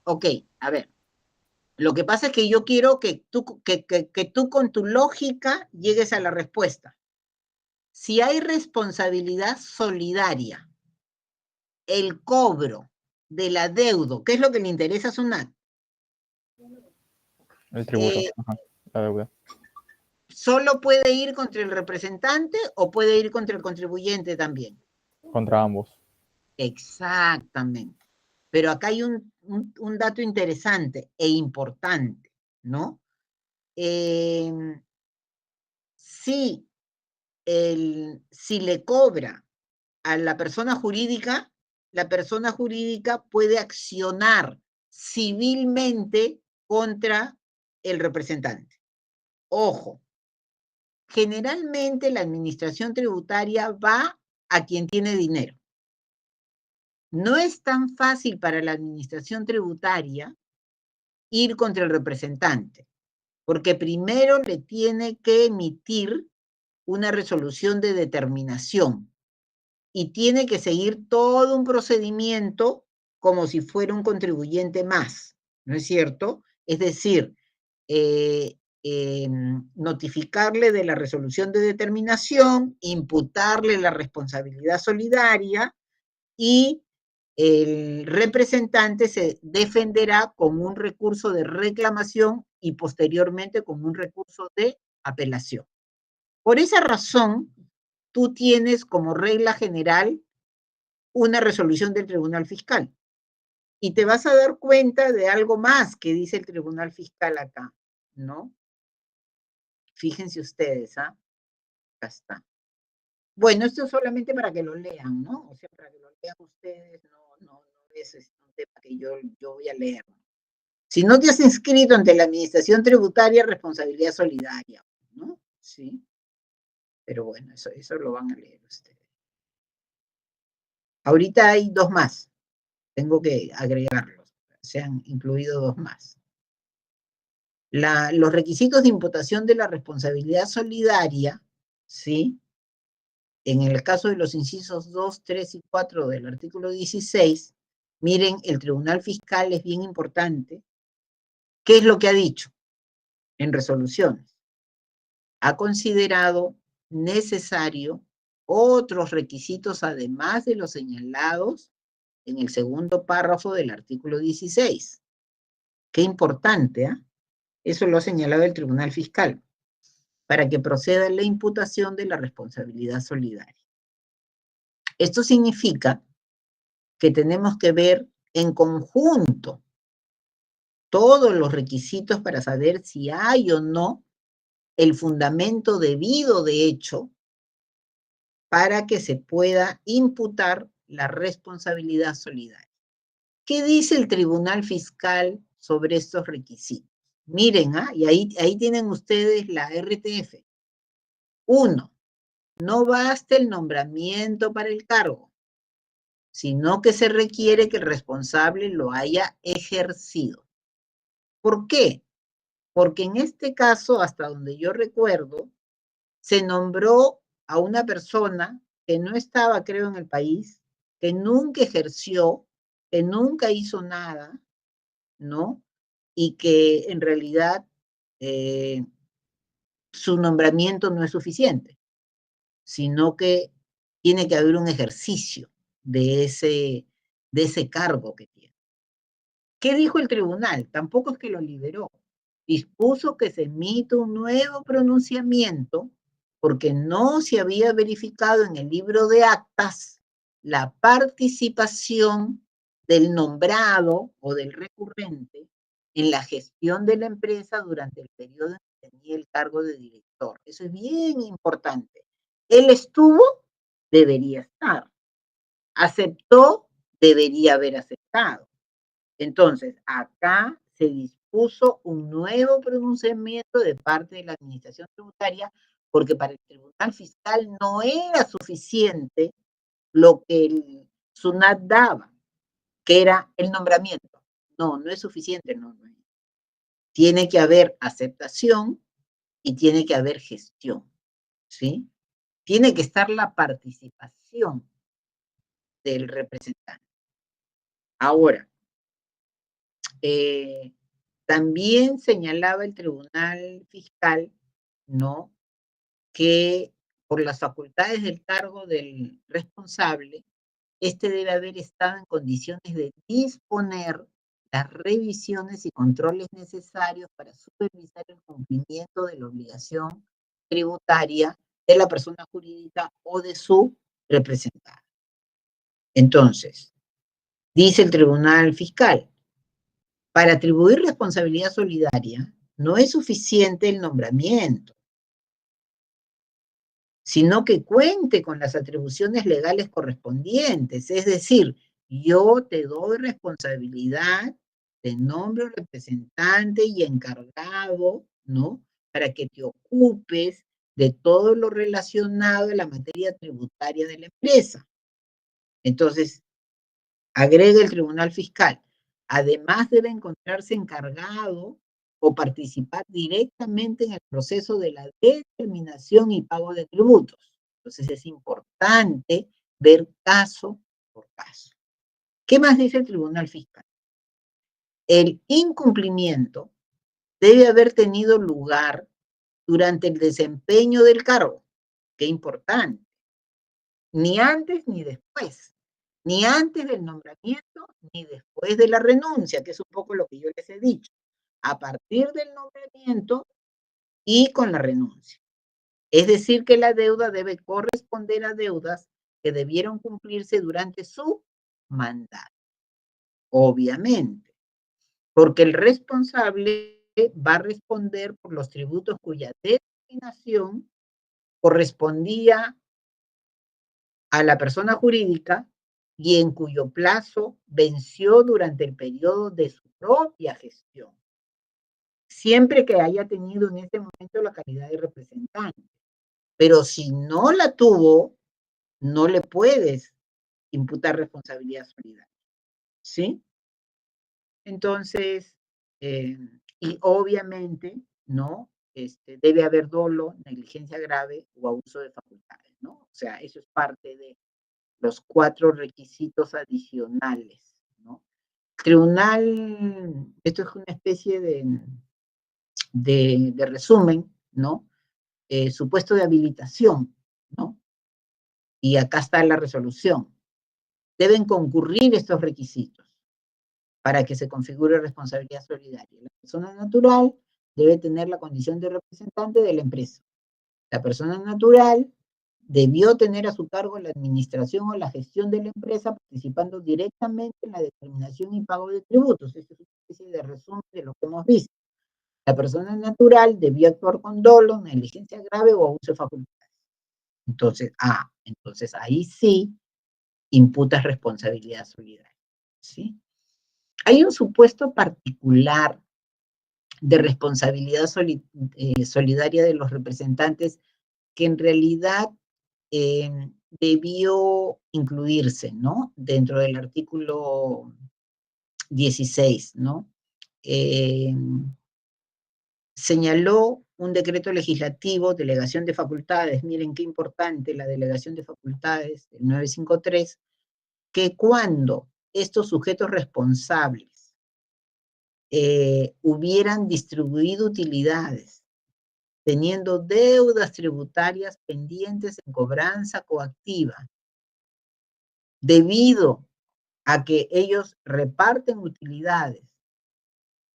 Ok, a ver. Lo que pasa es que yo quiero que tú con tu lógica llegues a la respuesta. Si hay responsabilidad solidaria, el cobro del adeudo, ¿qué es lo que le interesa a SUNAT? El tributo, la deuda. ¿Solo puede ir contra el representante o puede ir contra el contribuyente también? Contra ambos. Exactamente. Pero acá hay un dato interesante e importante, ¿no? Si le cobra a la persona jurídica puede accionar civilmente contra el representante. Ojo, generalmente la administración tributaria va a quien tiene dinero. No es tan fácil para la administración tributaria ir contra el representante, porque primero le tiene que emitir una resolución de determinación y tiene que seguir todo un procedimiento como si fuera un contribuyente más, ¿no es cierto? Es decir, notificarle de la resolución de determinación, imputarle la responsabilidad solidaria y el representante se defenderá con un recurso de reclamación y posteriormente con un recurso de apelación. Por esa razón, tú tienes como regla general una resolución del Tribunal Fiscal. Y te vas a dar cuenta de algo más que dice el Tribunal Fiscal acá, ¿no? Fíjense ustedes, ¿ah? Acá está. Bueno, esto es solamente para que lo lean, ¿no? O sea, para que lo lean ustedes, no es un tema que yo voy a leer. Si no te has inscrito ante la Administración Tributaria, responsabilidad solidaria, ¿no? Sí. Pero bueno, eso lo van a leer ustedes. Ahorita hay 2 más. Tengo que agregarlos. Se han incluido 2 más. Los requisitos de imputación de la responsabilidad solidaria, ¿sí? En el caso de los incisos 2, 3 y 4 del artículo 16, miren, el Tribunal Fiscal es bien importante. ¿Qué es lo que ha dicho en resoluciones? Ha considerado necesario otros requisitos además de los señalados en el segundo párrafo del artículo 16. Qué importante, ¿eh? Eso lo ha señalado el Tribunal Fiscal, para que proceda la imputación de la responsabilidad solidaria. Esto significa que tenemos que ver en conjunto todos los requisitos para saber si hay o no el fundamento debido de hecho para que se pueda imputar la responsabilidad solidaria. ¿Qué dice el Tribunal Fiscal sobre estos requisitos? Miren, y ahí tienen ustedes la RTF. 1. No basta el nombramiento para el cargo, sino que se requiere que el responsable lo haya ejercido. ¿Por qué? Porque en este caso, hasta donde yo recuerdo, se nombró a una persona que no estaba, creo, en el país, que nunca ejerció, que nunca hizo nada, ¿no? Y que en realidad su nombramiento no es suficiente, sino que tiene que haber un ejercicio de ese cargo que tiene. ¿Qué dijo el tribunal? Tampoco es que lo liberó. Dispuso que se emita un nuevo pronunciamiento porque no se había verificado en el libro de actas la participación del nombrado o del recurrente en la gestión de la empresa durante el periodo en que tenía el cargo de director. Eso es bien importante. Él estuvo, debería estar. Aceptó, debería haber aceptado. Entonces, acá se dispuso un nuevo pronunciamiento de parte de la Administración Tributaria, porque para el Tribunal Fiscal no era suficiente lo que el SUNAT daba, que era el nombramiento. No, no es suficiente el nombramiento. Tiene que haber aceptación y tiene que haber gestión, ¿sí? Tiene que estar la participación del representante. Ahora, también señalaba el Tribunal Fiscal, ¿no?, que por las facultades del cargo del responsable, este debe haber estado en condiciones de disponer las revisiones y controles necesarios para supervisar el cumplimiento de la obligación tributaria de la persona jurídica o de su representante. Entonces, dice el Tribunal Fiscal, para atribuir responsabilidad solidaria no es suficiente el nombramiento, sino que cuente con las atribuciones legales correspondientes. Es decir, yo te doy responsabilidad, te nombro representante y encargado, ¿no?, para que te ocupes de todo lo relacionado a la materia tributaria de la empresa. Entonces, agrega el Tribunal Fiscal, además debe encontrarse encargado o participar directamente en el proceso de la determinación y pago de tributos. Entonces es importante ver caso por caso. ¿Qué más dice el Tribunal Fiscal? El incumplimiento debe haber tenido lugar durante el desempeño del cargo. Qué importante. Ni antes ni después. Ni antes del nombramiento, ni después de la renuncia, que es un poco lo que yo les he dicho. A partir del nombramiento y con la renuncia. Es decir, que la deuda debe corresponder a deudas que debieron cumplirse durante su mandato. Obviamente, porque el responsable va a responder por los tributos cuya determinación correspondía a la persona jurídica y en cuyo plazo venció durante el periodo de su propia gestión, siempre que haya tenido en ese momento la calidad de representante. Pero si no la tuvo, no le puedes imputar responsabilidad solidaria, ¿sí? Entonces, y obviamente, ¿no?, debe haber dolo, negligencia grave o abuso de facultades, ¿no? O sea, eso es parte de los 4 requisitos adicionales, ¿no? Tribunal, esto es una especie de resumen, ¿no? Supuesto de habilitación, ¿no? Y acá está la resolución. Deben concurrir estos requisitos para que se configure responsabilidad solidaria. La persona natural debe tener la condición de representante de la empresa. La persona natural debió tener a su cargo la administración o la gestión de la empresa, participando directamente en la determinación y pago de tributos. Esta es una especie de resumen de lo que hemos visto. La persona natural debió actuar con dolo, negligencia grave o abuso de facultades. Entonces ahí sí imputas responsabilidad solidaria, ¿sí? Hay un supuesto particular de responsabilidad solidaria de los representantes que en realidad debió incluirse, ¿no?, dentro del artículo 16, ¿no? Señaló un decreto legislativo, delegación de facultades, miren qué importante la delegación de facultades, el 953, que cuando estos sujetos responsables hubieran distribuido utilidades, teniendo deudas tributarias pendientes en cobranza coactiva, debido a que ellos reparten utilidades,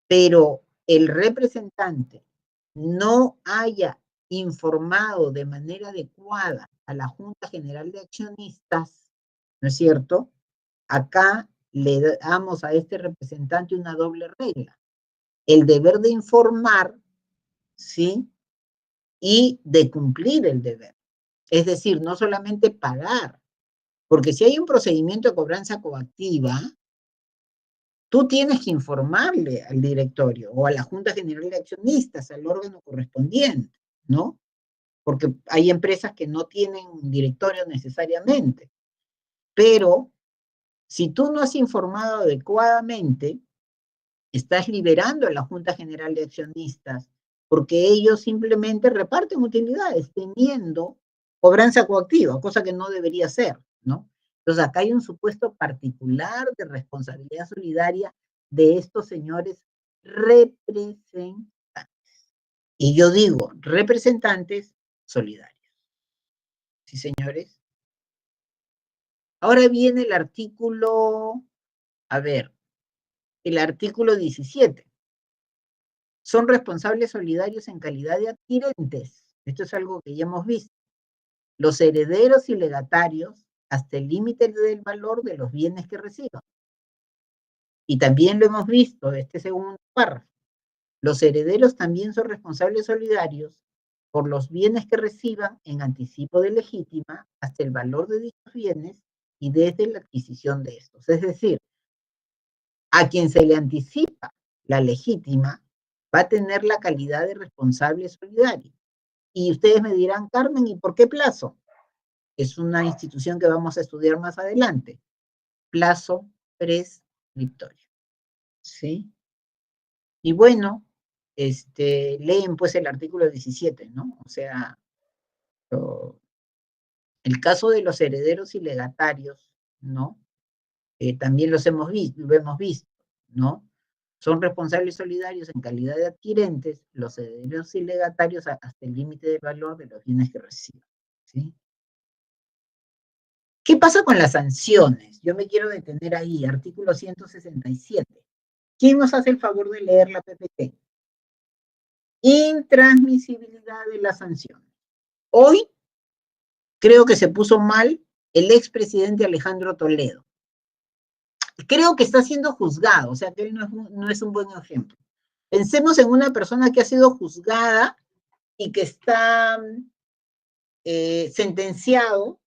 pero el representante no haya informado de manera adecuada a la Junta General de Accionistas, ¿no es cierto? Acá le damos a este representante una doble regla. El deber de informar, ¿sí?, y de cumplir el deber. Es decir, no solamente pagar, porque si hay un procedimiento de cobranza coactiva, tú tienes que informarle al directorio o a la Junta General de Accionistas, al órgano correspondiente, ¿no? Porque hay empresas que no tienen directorio necesariamente. Pero si tú no has informado adecuadamente, estás liberando a la Junta General de Accionistas, porque ellos simplemente reparten utilidades teniendo cobranza coactiva, cosa que no debería ser, ¿no? Entonces acá hay un supuesto particular de responsabilidad solidaria de estos señores representantes. Y yo digo, representantes solidarios. ¿Sí, señores? Ahora viene el artículo, a ver, el artículo 17. Son responsables solidarios en calidad de adquirentes. Esto es algo que ya hemos visto. Los herederos y legatarios hasta el límite del valor de los bienes que reciban. Y también lo hemos visto, este segundo párrafo. Los herederos también son responsables solidarios por los bienes que reciban en anticipo de legítima hasta el valor de dichos bienes y desde la adquisición de estos. Es decir, a quien se le anticipa la legítima va a tener la calidad de responsable solidario. Y ustedes me dirán, Carmen, ¿y por qué plazo? Es una institución que vamos a estudiar más adelante. Plazo prescriptorio. ¿Sí? Y bueno, leen pues el artículo 17, ¿no? O sea, el caso de los herederos y legatarios, ¿no? También lo hemos visto, ¿no? Son responsables solidarios en calidad de adquirentes, los herederos y legatarios hasta el límite de valor de los bienes que reciben, ¿sí? ¿Qué pasa con las sanciones? Yo me quiero detener ahí, artículo 167. ¿Quién nos hace el favor de leer la PPT? Intransmisibilidad de las sanciones. Hoy creo que se puso mal el expresidente Alejandro Toledo. Creo que está siendo juzgado, o sea que él no es un buen ejemplo. Pensemos en una persona que ha sido juzgada y que está sentenciado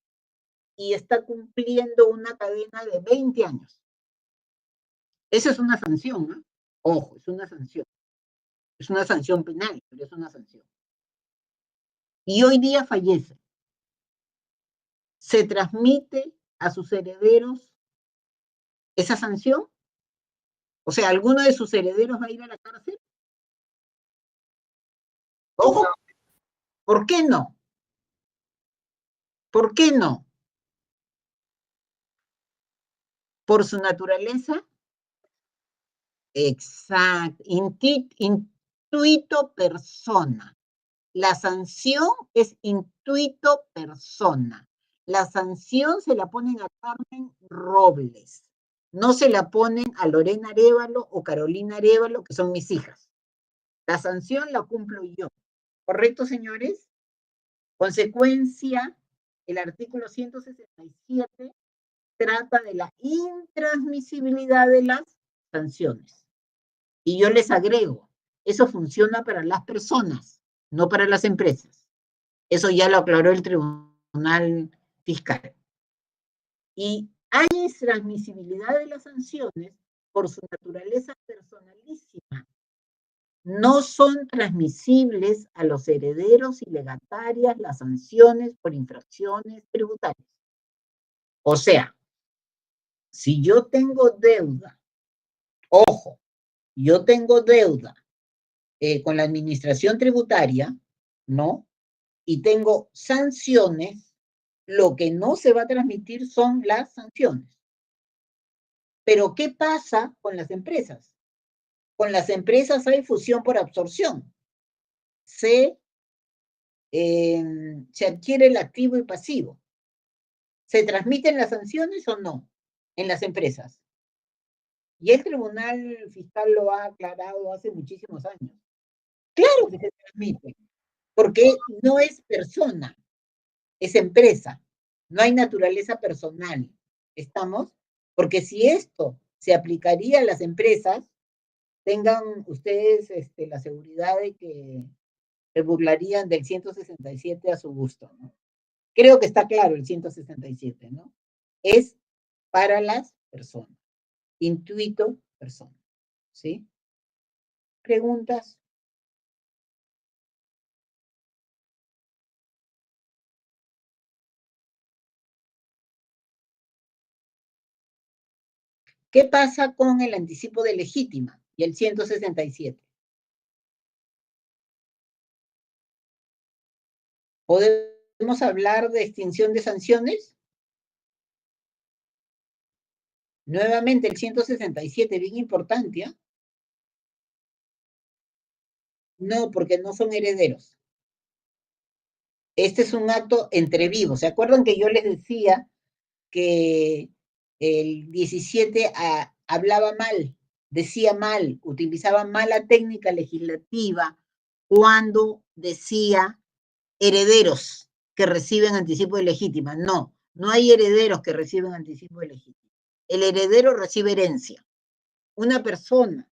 y está cumpliendo una cadena de 20 años. Esa es una sanción, ¿no? Ojo, es una sanción. Es una sanción penal, pero es una sanción. Y hoy día fallece. ¿Se transmite a sus herederos esa sanción? O sea, ¿alguno de sus herederos va a ir a la cárcel? Ojo, ¿por qué no? ¿Por qué no? Por su naturaleza. Exacto. Intuito persona. La sanción es intuito persona. La sanción se la ponen a Carmen Robles. No se la ponen a Lorena Arévalo o Carolina Arévalo, que son mis hijas. La sanción la cumplo yo. ¿Correcto, señores? Consecuencia, el artículo 167 trata de la intransmisibilidad de las sanciones. Y yo les agrego, eso funciona para las personas, no para las empresas. Eso ya lo aclaró el Tribunal Fiscal. Y hay intransmisibilidad de las sanciones por su naturaleza personalísima. No son transmisibles a los herederos y legatarias las sanciones por infracciones tributarias. O sea, si yo tengo deuda, ojo, yo tengo deuda con la administración tributaria, ¿no? Y tengo sanciones, lo que no se va a transmitir son las sanciones. Pero ¿qué pasa con las empresas? Con las empresas hay fusión por absorción. Se adquiere el activo y pasivo. ¿Se transmiten las sanciones o no en las empresas? Y el Tribunal Fiscal lo ha aclarado hace muchísimos años. Claro que se transmite, porque no es persona, es empresa. No hay naturaleza personal. ¿Estamos? Porque si esto se aplicaría a las empresas, tengan ustedes la seguridad de que se burlarían del 167 a su gusto, ¿no? Creo que está claro el 167, ¿no? Es para las personas. Intuito, persona. ¿Sí? ¿Preguntas? ¿Qué pasa con el anticipo de legítima y el 167? ¿Podemos hablar de extinción de sanciones? Nuevamente el 167, bien importante, ¿ah? No, porque no son herederos. Este es un acto entre vivos. ¿Se acuerdan que yo les decía que el 17 hablaba mal, decía mal, utilizaba mala técnica legislativa cuando decía herederos que reciben anticipo de legítima? No, no hay herederos que reciben anticipo de legítima. El heredero recibe herencia. Una persona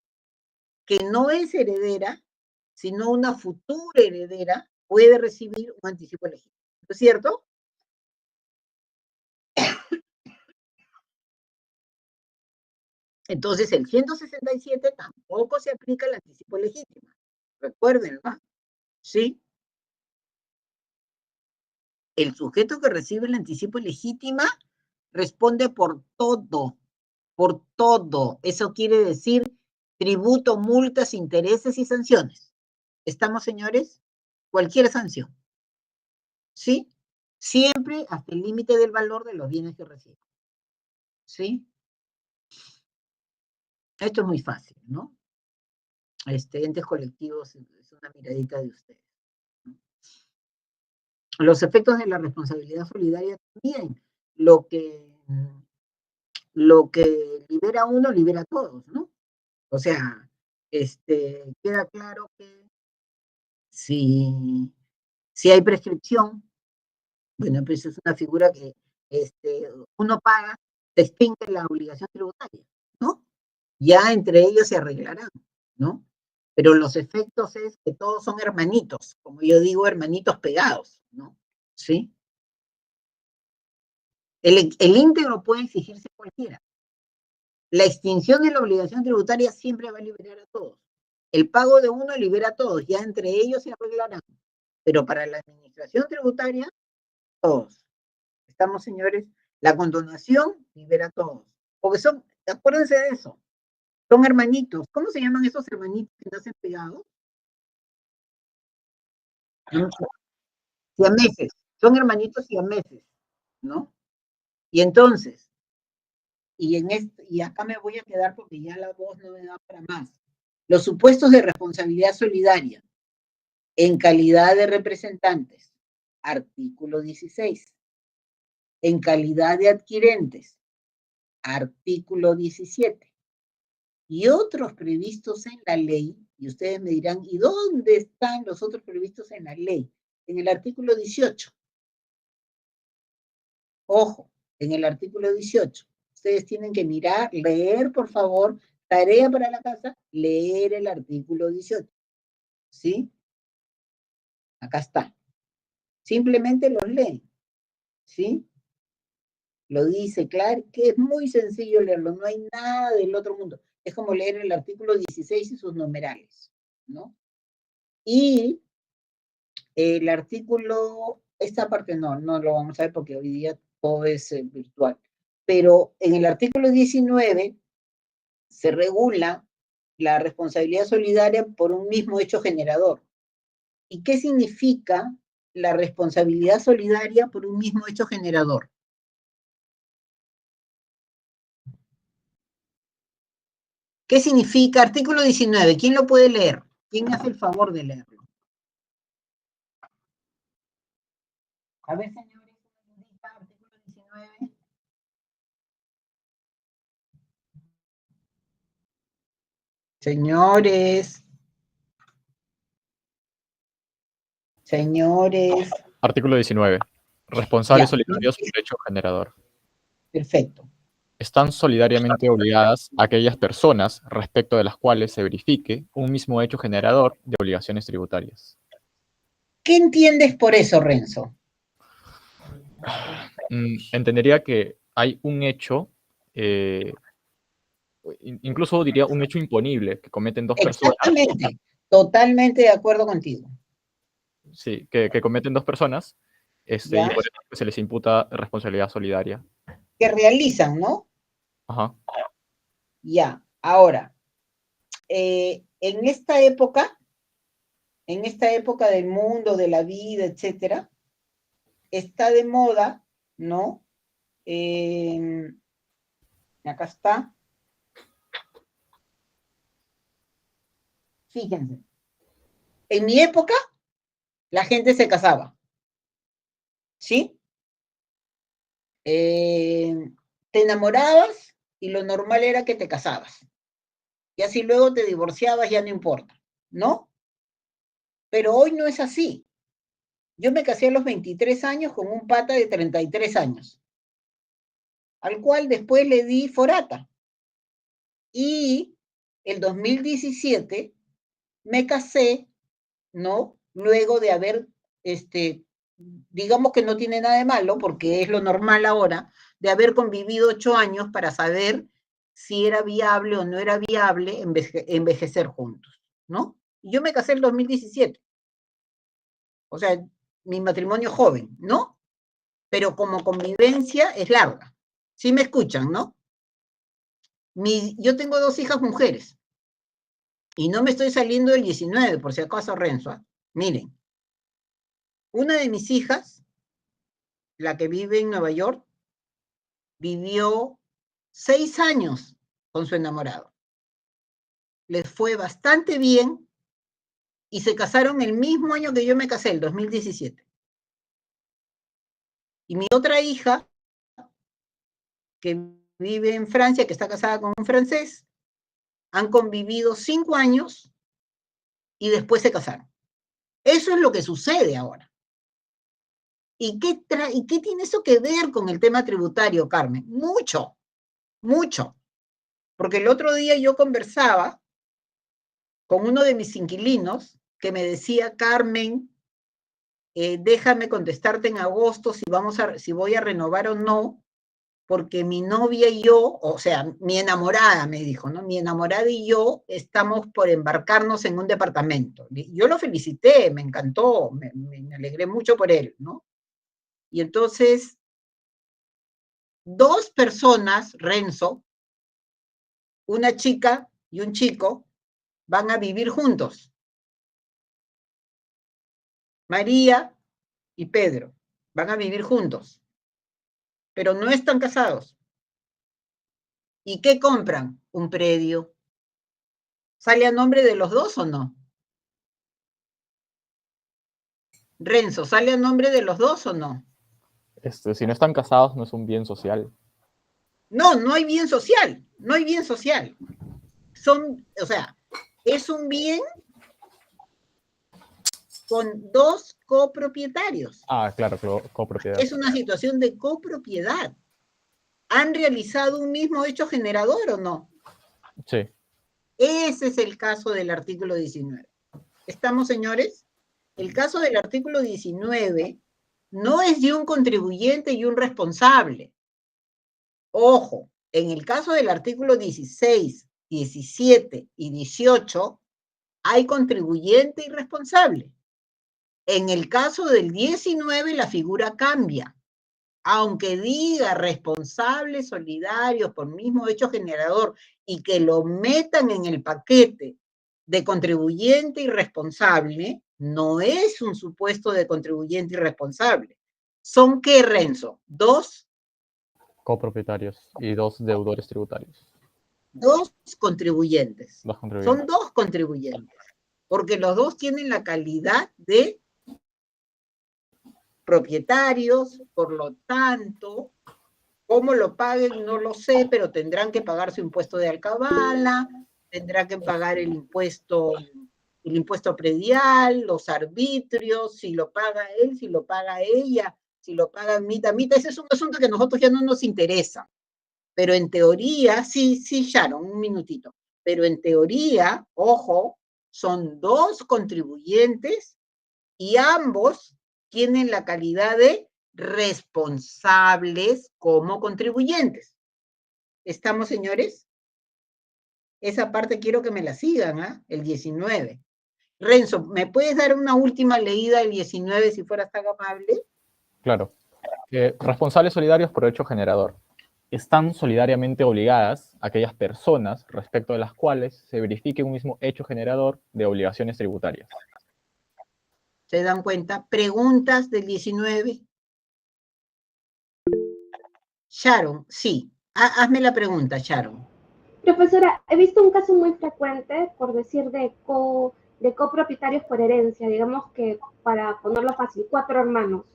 que no es heredera, sino una futura heredera, puede recibir un anticipo de legítima. ¿No es cierto? Entonces, el 167 tampoco se aplica al anticipo legítimo. Recuerden, ¿no? ¿Sí? El sujeto que recibe el anticipo legítima responde por todo, por todo. Eso quiere decir tributo, multas, intereses y sanciones. ¿Estamos, señores? Cualquier sanción. ¿Sí? Siempre hasta el límite del valor de los bienes que recibe. ¿Sí? Esto es muy fácil, ¿no? Entes colectivos, es una miradita de ustedes. Los efectos de la responsabilidad solidaria también. Lo que libera a uno, libera a todos, ¿no? O sea, queda claro que si hay prescripción, bueno, pues es una figura que uno paga, se extingue la obligación tributaria, ¿no? Ya entre ellos se arreglarán, ¿no? Pero los efectos es que todos son hermanitos, como yo digo, hermanitos pegados, ¿no? ¿Sí? El íntegro puede exigirse cualquiera. La extinción de la obligación tributaria siempre va a liberar a todos. El pago de uno libera a todos, ya entre ellos se arreglarán. Pero para la administración tributaria, todos. ¿Estamos, señores? La condonación libera a todos. Porque acuérdense de eso, son hermanitos. ¿Cómo se llaman esos hermanitos que nacen pegados? Siameses. Son hermanitos siameses, ¿no? Y entonces, y acá me voy a quedar porque ya la voz no me da para más. Los supuestos de responsabilidad solidaria en calidad de representantes, artículo 16. En calidad de adquirentes, artículo 17. Y otros previstos en la ley, y ustedes me dirán, ¿y dónde están los otros previstos en la ley? En el artículo 18. Ojo, en el artículo 18. Ustedes tienen que mirar, leer, por favor, tarea para la casa, leer el artículo 18. ¿Sí? Acá está. Simplemente los leen. ¿Sí? Lo dice, claro, que es muy sencillo leerlo, no hay nada del otro mundo. Es como leer el artículo 16 y sus numerales, ¿no? Y el artículo, esta parte no lo vamos a ver porque hoy día todo es virtual. Pero en el artículo 19 se regula la responsabilidad solidaria por un mismo hecho generador. ¿Y qué significa la responsabilidad solidaria por un mismo hecho generador? ¿Qué significa? Artículo 19, ¿quién lo puede leer? ¿Quién me hace el favor de leerlo? A ver, señores, artículo 19. Señores. Artículo 19. Responsables solidarios por hecho generador. Perfecto. Están solidariamente obligadas aquellas personas respecto de las cuales se verifique un mismo hecho generador de obligaciones tributarias. ¿Qué entiendes por eso, Renzo? Entendería que hay un hecho, incluso diría un hecho imponible que cometen dos personas. Exactamente, totalmente de acuerdo contigo. Sí, que cometen dos personas, y ¿Ya? por eso se les imputa responsabilidad solidaria. Que realizan, ¿no? Ajá. Ya, ahora, en esta época del mundo, de la vida, etcétera, está de moda, ¿no? Acá está. Fíjense. En mi época, la gente se casaba, ¿sí? Te enamorabas y lo normal era que te casabas. Y así luego te divorciabas, ya no importa, ¿no? Pero hoy no es así. Yo me casé a los 23 años con un pata de 33 años, al cual después le di forata. Y el 2017 me casé, ¿no? Luego de haber, digamos que no tiene nada de malo, porque es lo normal ahora, de haber convivido 8 años para saber si era viable o no era viable envejecer juntos, ¿no? Y yo me casé en el 2017. O sea, mi matrimonio joven, ¿no? Pero como convivencia es larga. Sí me escuchan, ¿no? Yo tengo 2 hijas mujeres y no me estoy saliendo del 19, por si acaso, Renzo. Miren, una de mis hijas, la que vive en Nueva York, vivió 6 años con su enamorado. Les fue bastante bien y se casaron el mismo año que yo me casé, el 2017. Y mi otra hija, que vive en Francia, que está casada con un francés, han convivido 5 años y después se casaron. Eso es lo que sucede ahora. ¿Y qué tiene eso que ver con el tema tributario, Carmen? Mucho, mucho. Porque el otro día yo conversaba con uno de mis inquilinos que me decía, Carmen, déjame contestarte en agosto si voy a renovar o no, porque mi novia y yo, o sea, mi enamorada me dijo, ¿no? Mi enamorada y yo estamos por embarcarnos en un departamento. Yo lo felicité, me encantó, me alegré mucho por él, ¿no? Y entonces, 2 personas, Renzo, una chica y un chico, van a vivir juntos. María y Pedro van a vivir juntos, pero no están casados. ¿Y qué compran? Un predio. ¿Sale a nombre de los 2 o no? Renzo, ¿sale a nombre de los 2 o no? Si no están casados, no es un bien social. No, no hay bien social, no hay bien social. O sea, es un bien con 2 copropietarios. Ah, claro, copropiedad. Es una situación de copropiedad. ¿Han realizado un mismo hecho generador o no? Sí. Ese es el caso del artículo 19. ¿Estamos, señores? El caso del artículo 19 no es de un contribuyente y un responsable. Ojo, en el caso del artículo 16, 17 y 18, hay contribuyente y responsable. En el caso del 19, la figura cambia. Aunque diga responsables solidarios por mismo hecho generador y que lo metan en el paquete de contribuyente y responsable, no es un supuesto de contribuyente y responsable. ¿Son qué, Renzo? 2 Copropietarios y 2 deudores tributarios. 2 contribuyentes. 2 contribuyentes. Son 2 contribuyentes, porque los 2 tienen la calidad de propietarios, por lo tanto, cómo lo paguen no lo sé, pero tendrán que pagar su impuesto de alcabala, tendrán que pagar el impuesto predial, los arbitrios, si lo paga él, si lo paga ella, si lo paga mitad. Ese es un asunto que a nosotros ya no nos interesa. Pero en teoría, sí, Sharon, un minutito. Pero en teoría, ojo, son 2 contribuyentes y ambos tienen la calidad de responsables como contribuyentes. ¿Estamos, señores? Esa parte quiero que me la sigan, ¿ah? El 19. Renzo, ¿me puedes dar una última leída del 19 si fueras tan amable? Claro. Responsables solidarios por hecho generador. Están solidariamente obligadas aquellas personas respecto de las cuales se verifique un mismo hecho generador de obligaciones tributarias. ¿Se dan cuenta? Preguntas del 19. Sharon, sí. Hazme la pregunta, Sharon. Profesora, he visto un caso muy frecuente, por decir, de copropietarios por herencia, digamos que, para ponerlo fácil, 4 hermanos.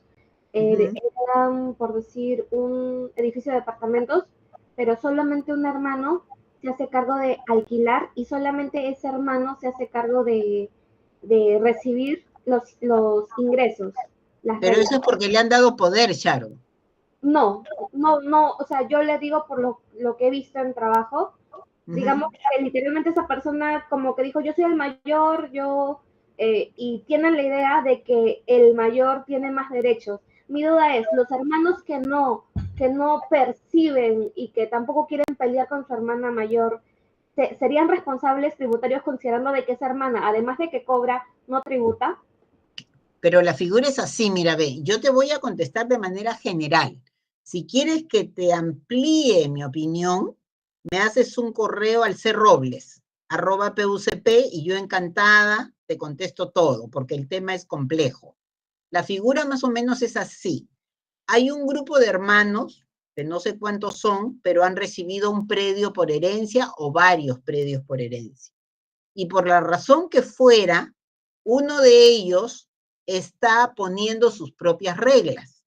Heredan, por decir, un edificio de departamentos, pero solamente un hermano se hace cargo de alquilar y solamente ese hermano se hace cargo de recibir los ingresos. Pero eso es porque le han dado poder, Sharon. No, o sea, yo le digo por lo que he visto en trabajo, digamos que literalmente esa persona como que dijo, yo soy el mayor, y tienen la idea de que el mayor tiene más derechos. Mi duda es, los hermanos que no perciben y que tampoco quieren pelear con su hermana mayor, ¿serían responsables tributarios considerando de que esa hermana, además de que cobra, no tributa? Pero la figura es así, mira, ve, yo te voy a contestar de manera general. Si quieres que te amplíe mi opinión, me haces un correo al crobles@pucp y yo encantada te contesto todo, porque el tema es complejo. La figura más o menos es así. Hay un grupo de hermanos, que no sé cuántos son, pero han recibido un predio por herencia o varios predios por herencia. Y por la razón que fuera, uno de ellos está poniendo sus propias reglas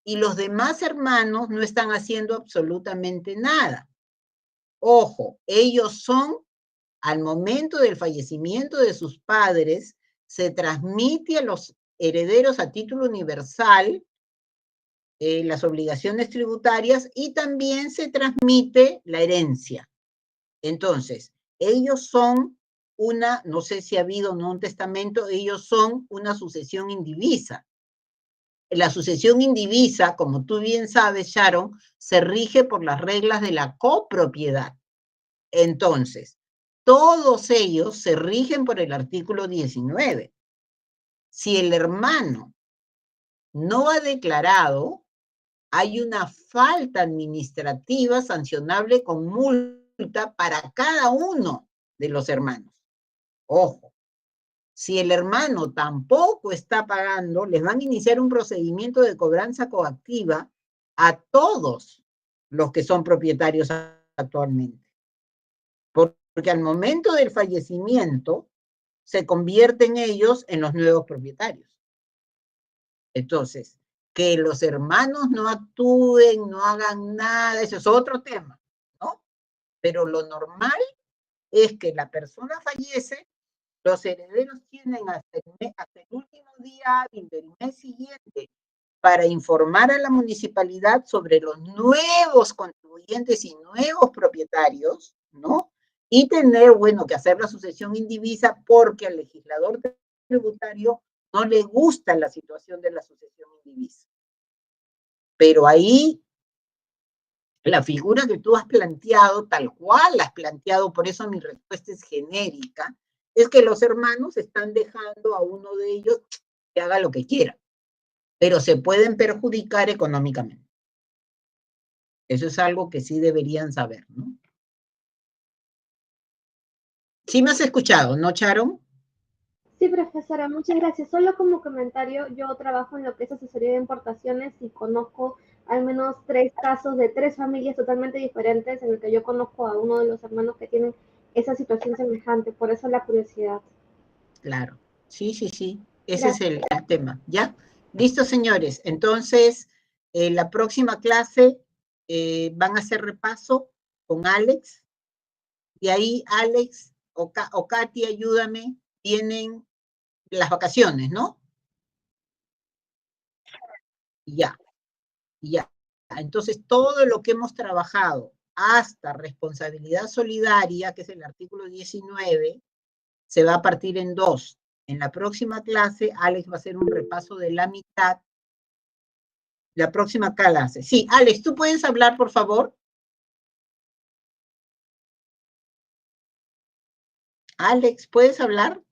y los demás hermanos no están haciendo absolutamente nada. Ojo, ellos son, al momento del fallecimiento de sus padres, se transmite a los herederos a título universal las obligaciones tributarias y también se transmite la herencia. Entonces, ellos son no sé si ha habido o no un testamento, ellos son una sucesión indivisa. La sucesión indivisa, como tú bien sabes, Sharon, se rige por las reglas de la copropiedad. Entonces, todos ellos se rigen por el artículo 19. Si el hermano no ha declarado, hay una falta administrativa sancionable con multa para cada uno de los hermanos. Ojo, si el hermano tampoco está pagando, les van a iniciar un procedimiento de cobranza coactiva a todos los que son propietarios actualmente. Porque al momento del fallecimiento se convierten ellos en los nuevos propietarios. Entonces, que los hermanos no actúen, no hagan nada, eso es otro tema, ¿no? Pero lo normal es que la persona fallece, los herederos tienen hasta el último día hábil del mes siguiente para informar a la municipalidad sobre los nuevos contribuyentes y nuevos propietarios, ¿no? Y tener, bueno, que hacer la sucesión indivisa porque al legislador tributario no le gusta la situación de la sucesión indivisa. Pero ahí la figura que tú has planteado, tal cual la has planteado, por eso mi respuesta es genérica, es que los hermanos están dejando a uno de ellos que haga lo que quiera, pero se pueden perjudicar económicamente. Eso es algo que sí deberían saber, ¿no? Sí me has escuchado, ¿no, Sharon? Sí, profesora, muchas gracias. Solo como comentario, yo trabajo en lo que es asesoría de importaciones y conozco al menos 3 casos de 3 familias totalmente diferentes en el que yo conozco a uno de los hermanos que tienen esa situación semejante. Por eso la curiosidad. Claro, sí, sí, sí. Ese es el tema, ¿ya? Listo, señores. Entonces, la próxima clase van a hacer repaso con Alex. Y ahí, Alex o Katy, ayúdame, tienen las vacaciones, ¿no? Ya, ya. Entonces, todo lo que hemos trabajado hasta responsabilidad solidaria, que es el artículo 19, se va a partir en 2. En la próxima clase, Alex va a hacer un repaso de la mitad La próxima clase. Sí, Alex, ¿tú puedes hablar, por favor? Alex, ¿puedes hablar?